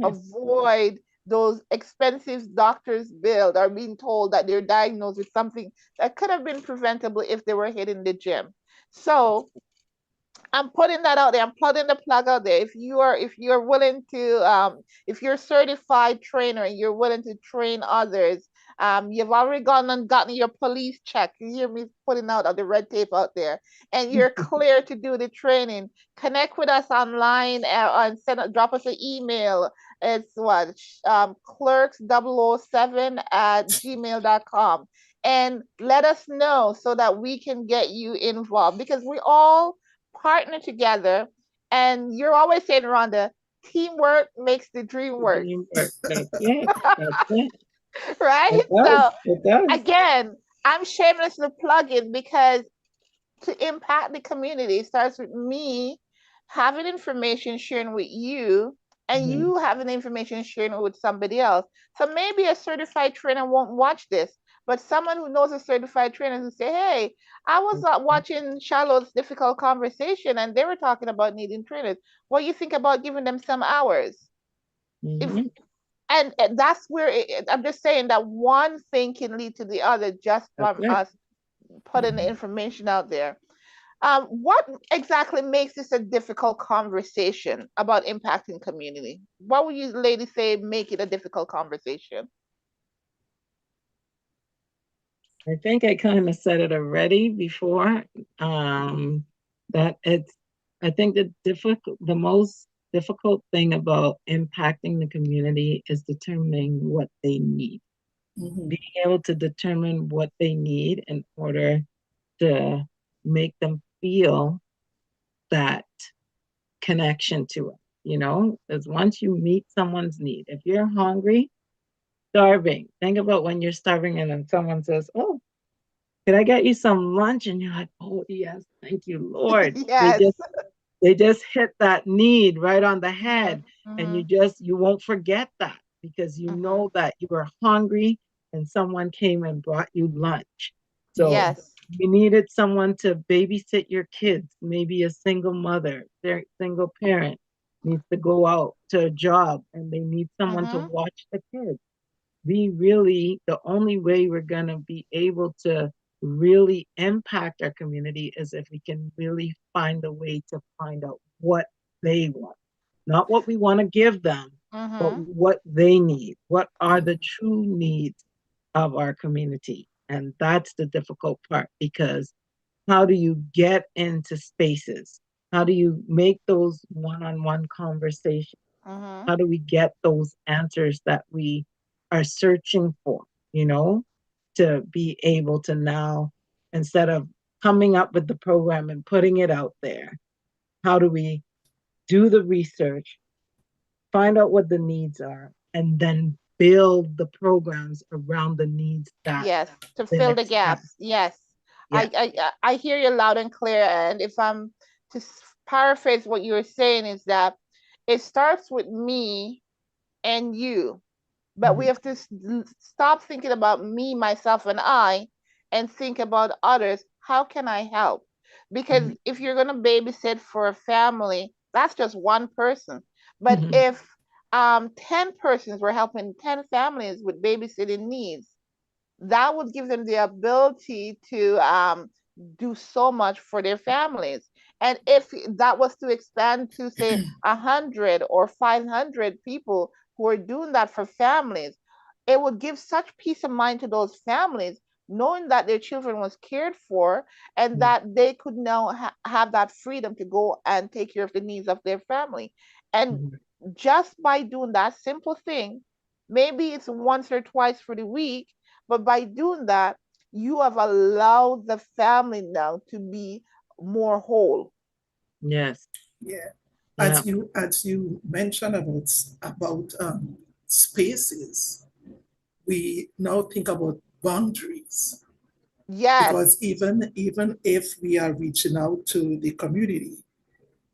avoid those expensive doctor's bills or being told that they're diagnosed with something that could have been preventable if they were hitting the gym. So I'm putting that out there. I'm putting the plug out there. If you're willing to if you're a certified trainer and you're willing to train others, you've already gone and gotten your police check. You hear me putting out the red tape out there, and you're clear to do the training. Connect with us online and drop us an email. It's what clerks007 at gmail.com and let us know so that we can get you involved because we all partner together. And you're always saying, Rhonda, teamwork makes the dream The work, dream work. That's it. That's it. right? It does. So It does. again, I'm shamelessly plugging because to impact the community starts with me having information sharing with you and Mm-hmm. you having information sharing it with somebody else. So maybe a certified trainer won't watch this, but someone who knows a certified trainer who say, hey, I was watching Charlotte's difficult conversation and they were talking about needing trainers. What do you think about giving them some hours? If Mm-hmm. and that's where I'm just saying that one thing can lead to the other just That's from it. us putting the information out there. What exactly makes this a difficult conversation about impacting community? What would you ladies say make it a difficult conversation? I think I kind of said it already before. Um, that it's, I think the most difficult thing about impacting the community is determining what they need. Mhm. Being able to determine what they need in order to make them feel that connection to it, because once you meet someone's need, if you're hungry, starving, think about when you're starving and then someone says, oh, could I get you some lunch? And you're like, oh yes, thank you, Lord. They Yes. just they just hit that need right on the Mm-hmm, head. And mm-hmm, you won't forget that because you mm-hmm. know that you were hungry and someone came and brought you lunch. So Yes. You needed someone to babysit your kids, maybe a single mother, their single parent needs to go out to a job and they need someone to Mm-hmm. watch the kids. We really, the only way we're going to be able to really impact our community is if we can really find a way to find out what they want, not what we want to give them, but Mm-hmm. what they need. What are the true needs of our community? And that's the difficult part because how do you get into spaces? How do you make those one on one conversations? Mm-hmm. How do we get those answers that we are searching for, to be able to now, instead of coming up with the program and putting it out there, how do we do the research, find out what the needs are, and then build the programs around the needs that Yes, to then fill the express? gaps. Yes, Yes. I hear you loud and clear. And if I'm to paraphrase what you were saying, is that it starts with me and you, but we Mhm. have to stop thinking about me, myself, and I, and think about others. How can I help? Because Mhm. if you're going to babysit for a family, that's just one person. But Mhm. if 10 persons were helping 10 families with babysitting needs, that would give them the ability to do so much for their families. And if that was to expand to, say, 100 or 500 people who are doing that for families, it would give such peace of mind to those families, knowing that their children was cared for and Mhm. that they could now have that freedom to go and take care of the needs of their family. And Mhm. just by doing that simple thing, maybe it's once or twice for the week, but by doing that, you have allowed the family now to be more whole. Yes. Yeah. Yeah. As you mentioned about spaces, we now think about boundaries Yes. because even if we are reaching out to the community,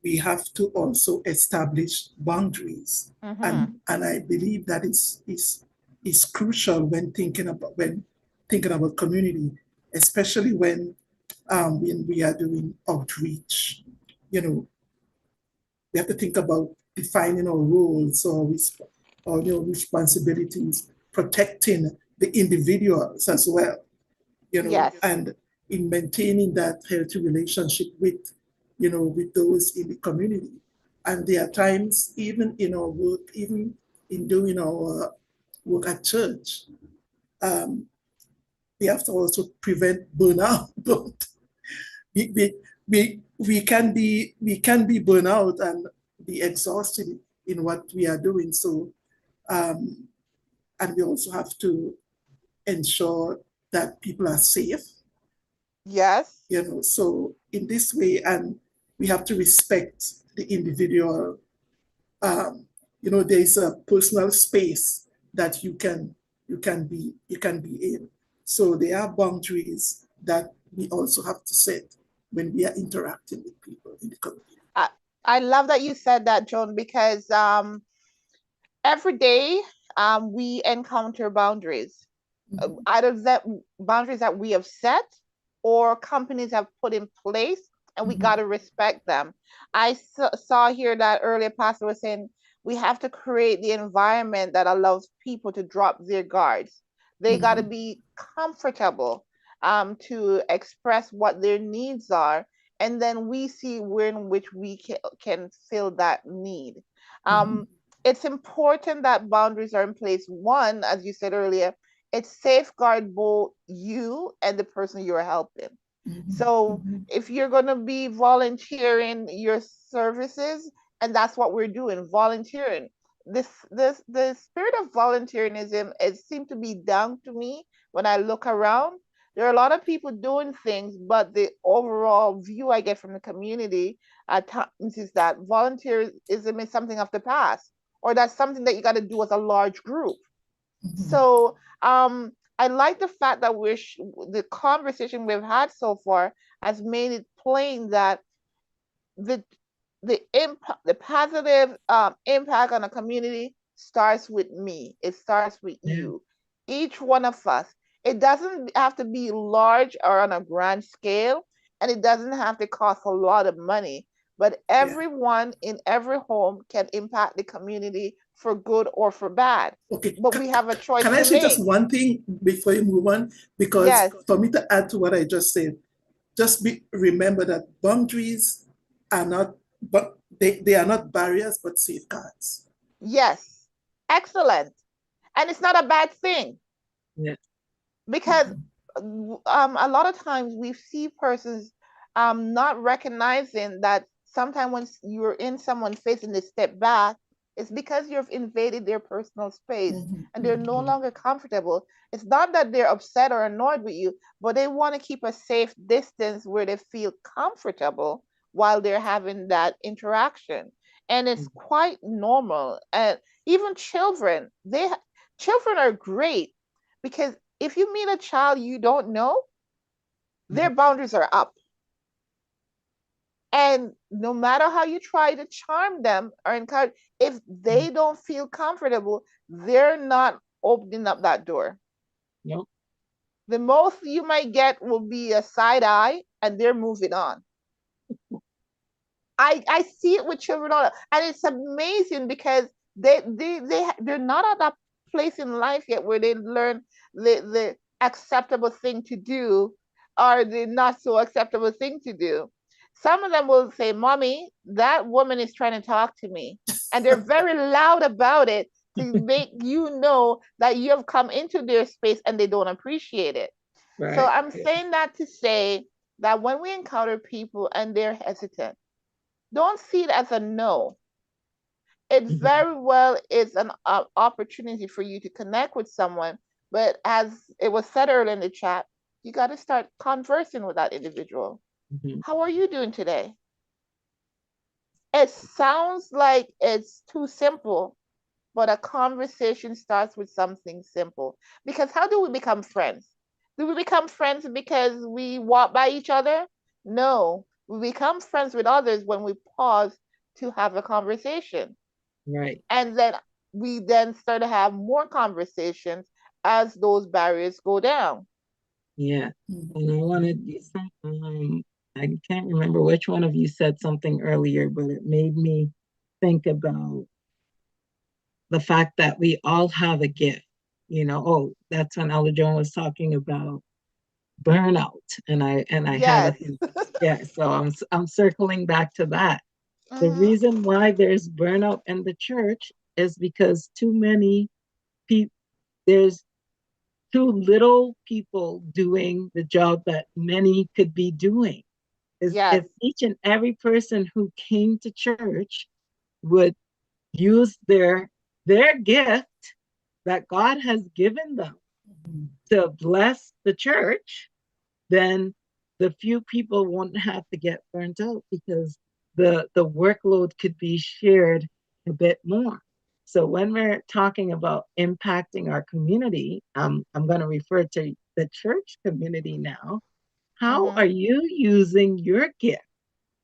we have to also establish boundaries. Mm-hmm. And I believe that is crucial when thinking about community, especially when we are doing outreach. You know, we have to think about defining our roles or responsibilities, protecting the individuals as well, Yes. and in maintaining that healthy relationship with those in the community. And there are times, even in our work, even in doing our work at church, um, we have to also prevent burnout. we, we, we can be burnout and be exhausted in what we are doing. So, um, and we also have to ensure that people are safe. Yes. So in this way, and we have to respect the individual. um, there is a personal space that you can be in. So there are boundaries that we also have to set when we are interacting with people in the community. I, I love that you said that, Joan, because every day we encounter boundaries, Mhm, either that boundaries that we have set or companies have put in place, and we got mhm, to respect them. I saw here that earlier pastor was saying we have to create the environment that allows people to drop their guards. They got to mhm, be comfortable to express what their needs are, and then we see where in which we can fill that need. mhm, um, it's important that boundaries are in place. One, as you said earlier, it safeguard both you and the person you're helping. mhm, So mhm, if you're going to be volunteering your services, and that's what we're doing, volunteering. The spirit of volunteerism, it seemed to be down to me when I look around. There are a lot of people doing things, but the overall view I get from the community at times is that volunteerism is something of the past, or that's something that you got to do as a large group. mhm, So I like the fact that the conversation we've had so far has made it plain that the the positive impact on a community starts with me. It starts with Yeah. you. Each one of us. It doesn't have to be large or on a grand scale, and it doesn't have to cost a lot of money. But Yeah. everyone in every home can impact the community for good or for bad. Okay. But we have a choice Can I to say just make. one thing before you move on? Because Yes, for me to add to what I just said, remember that boundaries are not, but they are not barriers but safeguards. yes, excellent. And it's not a bad thing. Yeah. Because Mhm. a lot of times we see persons not recognizing that sometimes when you're in someone's face and they step back, it's because you've invaded their personal space Mhm. and they're no Mhm. longer comfortable. It's not that they're upset or annoyed with you, but they want to keep a safe distance where they feel comfortable while they're having that interaction. And it's quite normal. And even children, children are great because if you meet a child you don't know, their Mhm. boundaries are up. And no matter how you try to charm them or encourage, if they don't feel comfortable, they're not opening up that door. Nope. The most you might get will be a side eye and they're moving on. I see it with children all, and it's amazing because they're not at that place in life yet where they learn the acceptable thing to do or the not so acceptable thing to do. Some of them will say, "Mommy, that woman is trying to talk to me," and they're very loud about it to make you know that you have come into their space and they don't appreciate it. So Right. I'm Yeah. saying that to say that when we encounter people and they're hesitant, don't see it as a no. It Mhm. very well is an opportunity for you to connect with someone, but as it was said earlier in the chat, you got to start conversing with that individual. Mhm. How are you doing today? It sounds like it's too simple, but a conversation starts with something simple. Because how do we become friends? Do we become friends because we walk by each other? No, we become friends with others when we pause to have a conversation. Right. And then we then start to have more conversations as those barriers go down. Yeah. Mhm. And I wanted you said, I can't remember which one of you said something earlier, but it made me think about the fact that we all have a gift. Oh, that's when Elder Joan was talking about burnout, and I had a Yes. thing. Yeah, so I'm circling back to that. The Hmm. reason why there's burnout in the church is because too many people, there's too little people doing the job that many could be doing. Is Yes. if each and every person who came to church would use their gift that God has given them Mhm. to bless the church, then the few people won't have to get burnt out because the workload could be shared a bit more. So when we're talking about impacting our community, I'm going to refer to the church community now. How are Hmm. you using your gift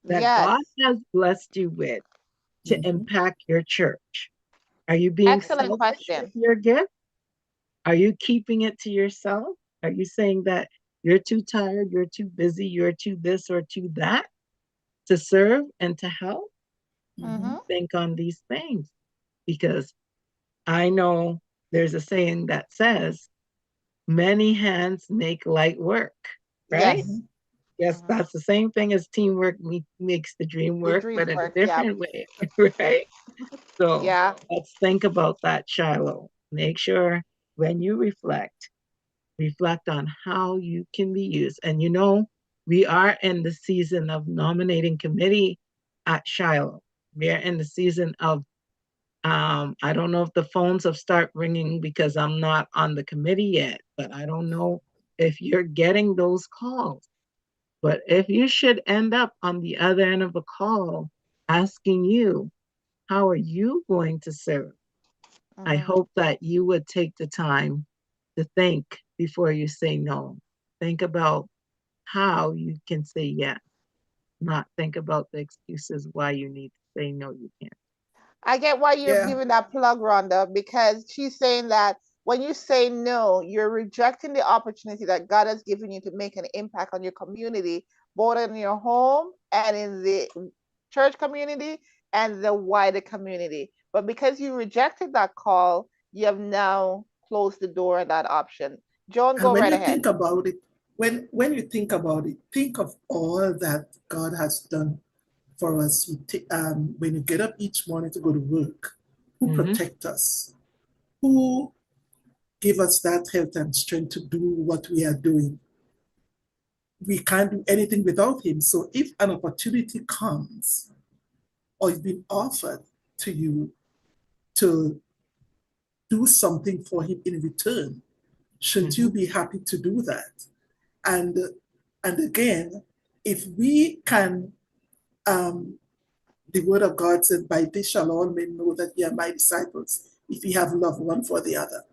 that Yes. God has blessed you with to Mhm. impact your church? Are you being Excellent selfish with question. your gift? Are you keeping it to yourself? Are you saying that you're too tired, you're too busy, you're too this or too that to serve and to help? Mhm. Hmm. Think on these things because I know there's a saying that says, many hands make light work, right? Yes. Mhm. Yes, Hmm. that's the same thing as teamwork makes the dream The work, dream but in a work. Yeah. different way, right? So Yeah. let's think about that, Shiloh. Make sure when you reflect on how you can be used. And we are in the season of nominating committee at Shiloh. We are in the season of I don't know if the phones have start ringing because I'm not on the committee yet, but I don't know if you're getting those calls. But if you should end up on the other end of a call asking you, how are you going to serve? I Hmm. hope that you would take the time to think before you say no. Think about how you can say yes, not think about the excuses why you need to say no, you can't. I get why you're Yeah. giving that plug, Rhonda, because she's saying that when you say no, you're rejecting the opportunity that God has given you to make an impact on your community, both in your home and in the church community and the wider community. But because you rejected that call, you have now closed the door on that option. Joan, And go when right you ahead. think about it, when you think about it, think of all that God has done for us. When you get up each morning to go to work, who Mm-hmm. protect us, who give us that health and strength to do what we are doing. We can't do anything without him. So if an opportunity comes or is being offered to you to do something for him in return, should you Mm-hmm. be happy to do that? And and again, if we can, the word of God said, "By this shall all men know that ye are my disciples, if we have love one for the other."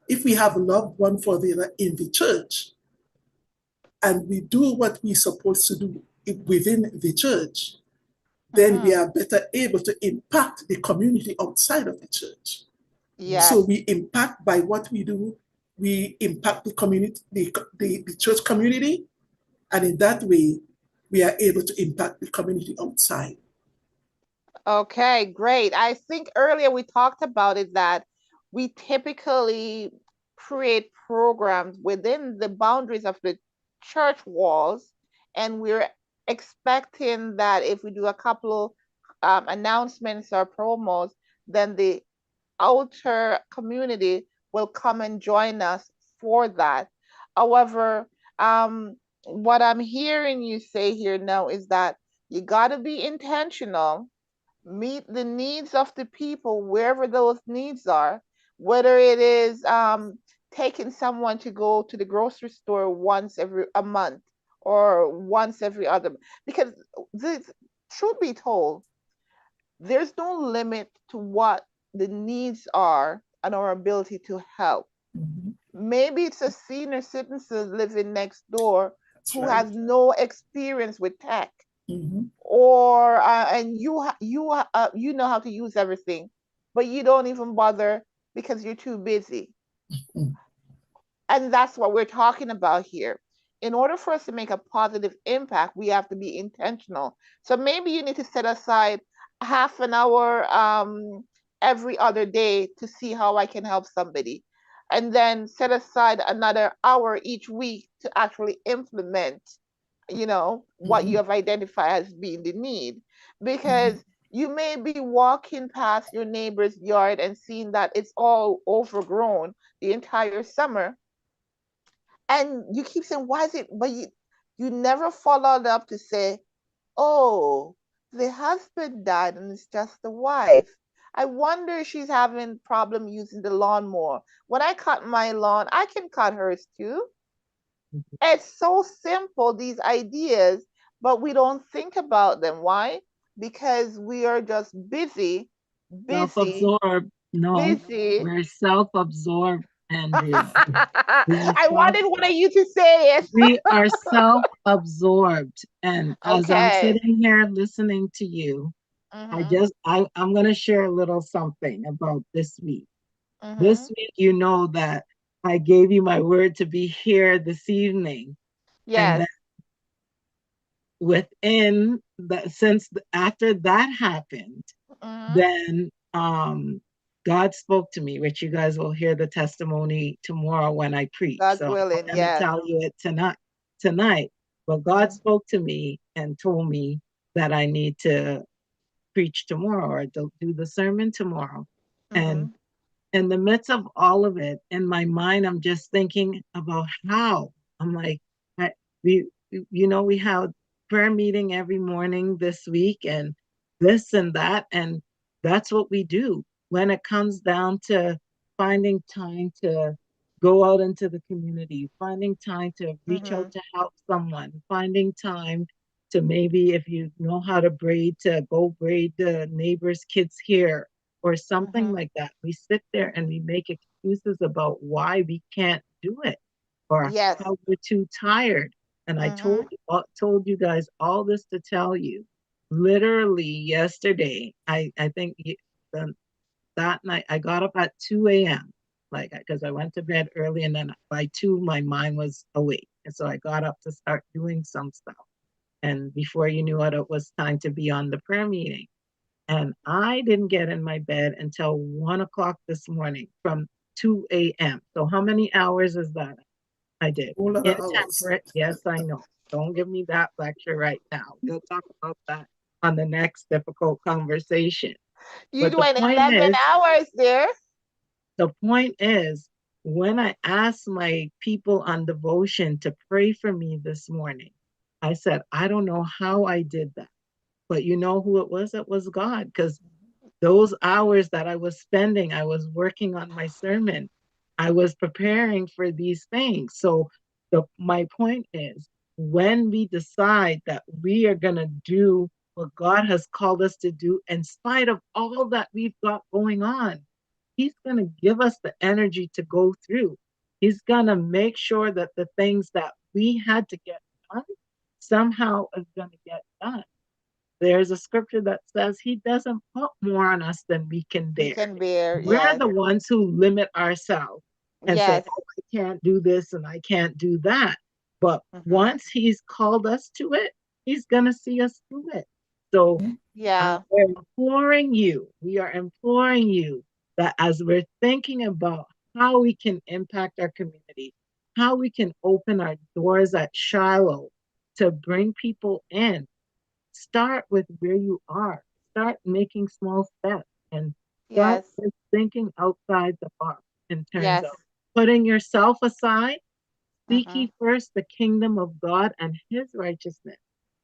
If we have love one for the other in the church, and we do what we're supposed to do within the church, then we Mm-hmm. are better able to impact the community outside of the church. So Yes. we impact by what we do, we impact the community, the church community, and in that way, we are able to impact the community outside. Okay, great. I think earlier we talked about it that we typically create programs within the boundaries of the church walls, and we're expecting that if we do a couple announcements or promos, then the outer community will come and join us for that. However, what I'm hearing you say here now is that you got to be intentional, meet the needs of the people wherever those needs are, whether it is taking someone to go to the grocery store once every a month or once every other, because this, truth be told, there's no limit to what the needs are and our ability to help. Mhm. Maybe it's a senior citizen living next door That's who right. has no experience with tech, Mhm. or and you know how to use everything, but you don't even bother because you're too busy. Mm. And that's what we're talking about here. In order for us to make a positive impact, we have to be intentional. So maybe you need to set aside half an hour every other day to see how I can help somebody. And then set aside another hour each week to actually implement, what you Mhm. have identified as being the need. Mhm. Because you may be walking past your neighbor's yard and seeing that it's all overgrown the entire summer, and you keep saying, why is it, but you never followed up to say, oh, the husband died and it's just the wife. I wonder if she's having problem using the lawnmower. When I cut my lawn, I can cut hers too. It's so simple, these ideas, but we don't think about them. Why? Because we are just busy, busy, Self-absorbed. No, busy. we're self-absorbed, Andrea. We are I self wanted one of you to say it. we are self-absorbed. And as I'm Okay. sitting here listening to you, Mm-hmm. I'm gonna share a little something about this week. This Mm-hmm. week, you know that I gave you my word to be here this evening. And Yes. within that, after that happened, Mm-hmm. then God spoke to me, which you guys will hear the testimony tomorrow when I preach. God's So I'm not willing. going to Yes. tell you it tonight. But God Mm-hmm. spoke to me and told me that I need to preach tomorrow or do the sermon tomorrow. And Mm-hmm. in the midst of all of it, in my mind, I'm just thinking about how. I'm like, I, we, we have prayer meeting every morning this week and this and that. And that's what we do when it comes down to finding time to go out into the community, finding time to reach Mm-hmm. out to help someone, finding time to maybe if you know how to braid, to go braid the neighbor's kids' hair or something Mm-hmm. like that. We sit there and we make excuses about why we can't do it or Yes. how we're too tired. And I Mm-hmm. told you guys all this to tell you. Literally yesterday, I think that night I got up at 2 a.m. like, because I went to bed early, and then by 2, my mind was awake. And so I got up to start doing some stuff. And before you knew it, it was time to be on the prayer meeting. And I didn't get in my bed until 1 o'clock this morning from 2 a.m. So how many hours is that? I did. Whole lot of hours. Intemperate, yes, I know. Don't give me that lecture right now. We'll talk about that on the next difficult conversation. You But the doing point 11 is, hours there? the point is, when I asked my people on devotion to pray for me this morning, I said, I don't know how I did that. But you know who it was? It was God, because those hours that I was spending, I was working on my sermon. I was preparing for these things. So my point is, when we decide that we are going to do what God has called us to do, in spite of all that we've got going on, He's going to give us the energy to go through. He's going to make sure that the things that we had to get done somehow is going to get done. There's a scripture that says he doesn't put more on us than we can We bear. can bear, We're yes. the ones who limit ourselves and say, Yes. oh, I can't do this and I can't do that. But once he's called us to it, he's going to see us through it. So Yeah. we are imploring you that as we're thinking about how we can impact our community, how we can open our doors at Shiloh to bring people in, start with where you are. Start making small steps and start Yes. thinking outside the box in terms Yes. of putting yourself aside. Seek Mm-hmm. ye first the kingdom of God and his righteousness,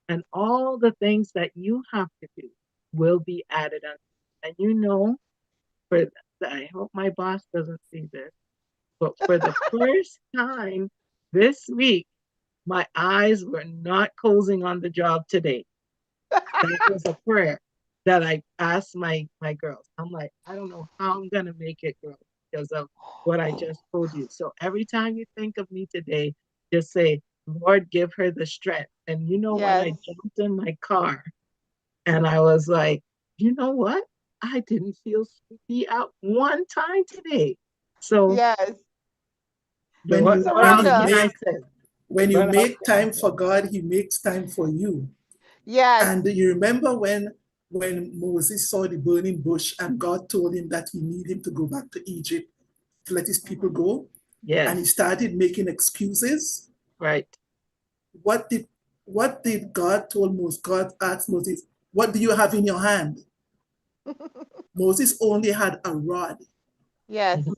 and all the things that you have to do will be added unto you. And you know, for I hope my boss doesn't see this, but for the first time this week, my eyes were not closing on the job today. That was a prayer that I asked my girls. I'm like, I don't know how I'm gonna make it, girls, because of what I just told you. So every time you think of me today, just say, Lord, give her the strength. And you know, when Yes. I jumped in my car and I was like, you know what? I didn't feel sleepy at one time today. So Yes. When what, you So what when else you Rhonda, can I make say? when you What else make can I time say? for God, He makes time for you. yes. And you remember when Moses saw the burning bush and God told him that he needed him to go back to Egypt to let his people Mm-hmm. go, and he Yes, started making excuses. right. What did what did God told Moses? God asked Moses, "What do you have in your hand?" Moses only had a rod. Yes. Mhm.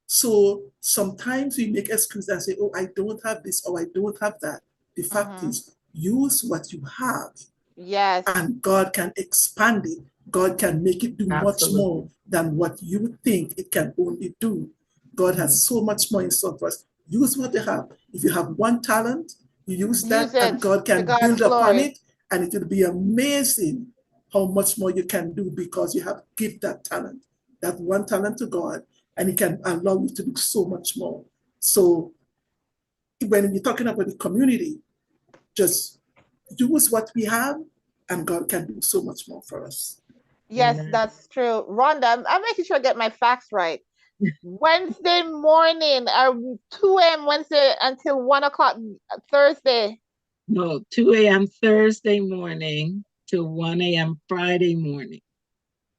So sometimes we make excuses and say, "Oh, I don't have this or I don't have that." The fact Mm-hmm. is, use what you have Yes. and God can expand it. God can make it do much more Absolutely. than what you think it can only do. God Mhm. has so much more in store for us. Use what you have. If you have one talent, you use Use that and it God to can God's build upon glory. it, and it will be amazing how much more you can do because you have give that talent, that one talent to God, and He can allow you to do so much more. So when we're talking about the community, just use what we have, and God can do so much more for us. Yes, Amen. that's true. Rhonda, I'm making sure I get my facts right. Wednesday morning, 2 a.m. Wednesday until 1 o'clock Thursday. No, 2 a.m. Thursday morning to 1 a.m. Friday morning.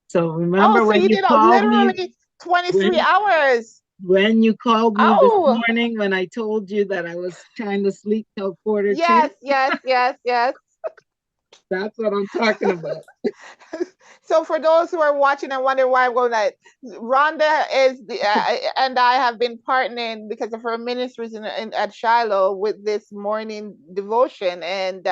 So Oh, remember so when you you did called me, literally 23 when hours. when you called me this Oh, morning when I told you that I was trying to sleep till quarter yes, two? yes, yes, yes. That's what I'm talking about. So for those who are watching and wonder why I'm going like, Rhonda and I have been partnering because of her ministries at Shiloh with this morning devotion, and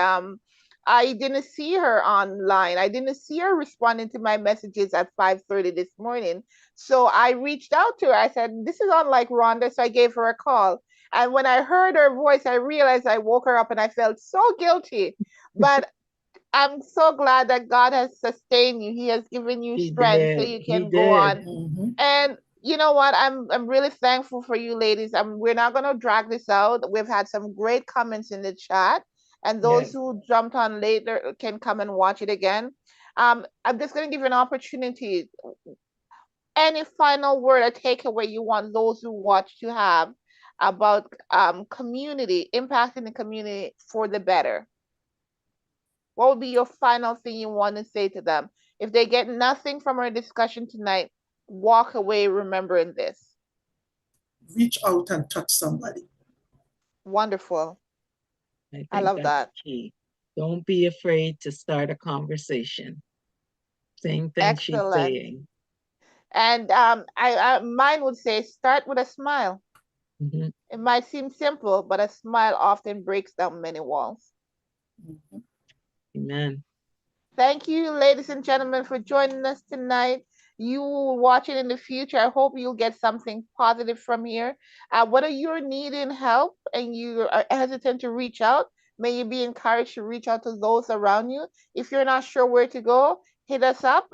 I didn't see her online. I didn't see her responding to my messages at 5:30 this morning. So I reached out to her. I said, "This is unlike Rhonda," so I gave her a call. And when I heard her voice, I realized I woke her up, and I felt so guilty. But I'm so glad that God has sustained you. He has given you He strength so did. you He can go did. on. Mhm. And you know what? I'm really thankful for you ladies. We're not gonna drag this out. We've had some great comments in the chat, and those Yes. who jumped on later can come and watch it again. I'm just gonna give you an opportunity. any final word or takeaway you want those who watch to have about community, impacting the community for the better? What would be your final thing you want to say to them? If they get nothing from our discussion tonight, walk away remembering this. Reach out and touch somebody. Wonderful. I I think love that's that. key. Don't be afraid to start a conversation. Same thing she's Excellent. saying. And mine would say start with a smile. Mm-hmm. It might seem simple, but a smile often breaks down many walls. Mm-hmm. Amen. Thank you, ladies and gentlemen, for joining us tonight. You watching in the future, I hope you'll get something positive from here. Whether you're needing help and you are hesitant to reach out, may you be encouraged to reach out to those around you. If you're not sure where to go, hit us up,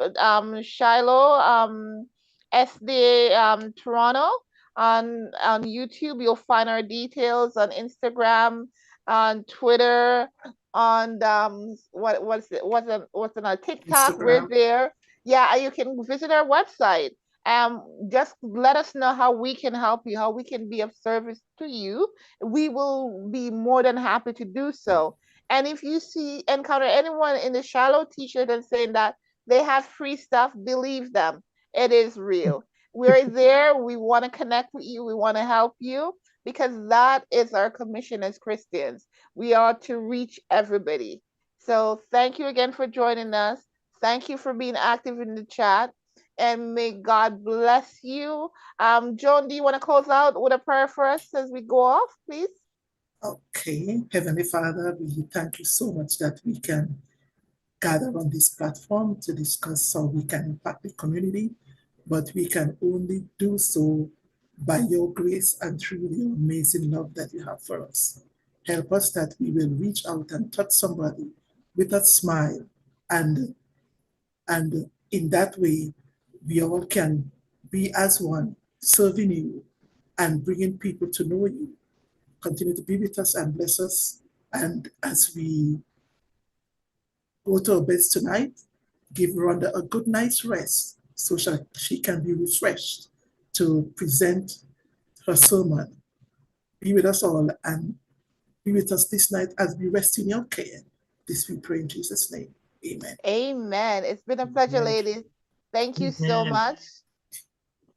Shiloh, SD Toronto on YouTube. You'll find our details on Instagram, on Twitter, on what's on TikTok. We're Instagram. there. Yeah, you can visit our website. Just let us know how we can help you, how we can be of service to you. We will be more than happy to do so. And if you encounter anyone in the shallow t-shirt and saying that they have free stuff, believe them. It is real. We're there. We want to connect with you. We want to help you because that is our commission as Christians. We are to reach everybody. So thank you again for joining us. Thank you for being active in the chat. And may God bless you. Joan, do you want to close out with a prayer for us as we go off, please? Okay. Heavenly Father, we thank you so much that we can gather on this platform to discuss how we can impact the community, but we can only do so by your grace and through the amazing love that you have for us. Help us that we will reach out and touch somebody with a smile, and in that way we all can be as one, serving you and bringing people to know you. Continue to be with us and bless us, and as we go to our beds tonight, give Rhonda a good night's rest so she can be refreshed to present her sermon. Be with us all and be with us this night as we rest in your care. This we pray in Jesus' name. Amen. Amen. It's been a pleasure, Amen. ladies. Thank you so Amen. much.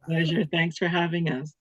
Pleasure. Thanks for having us.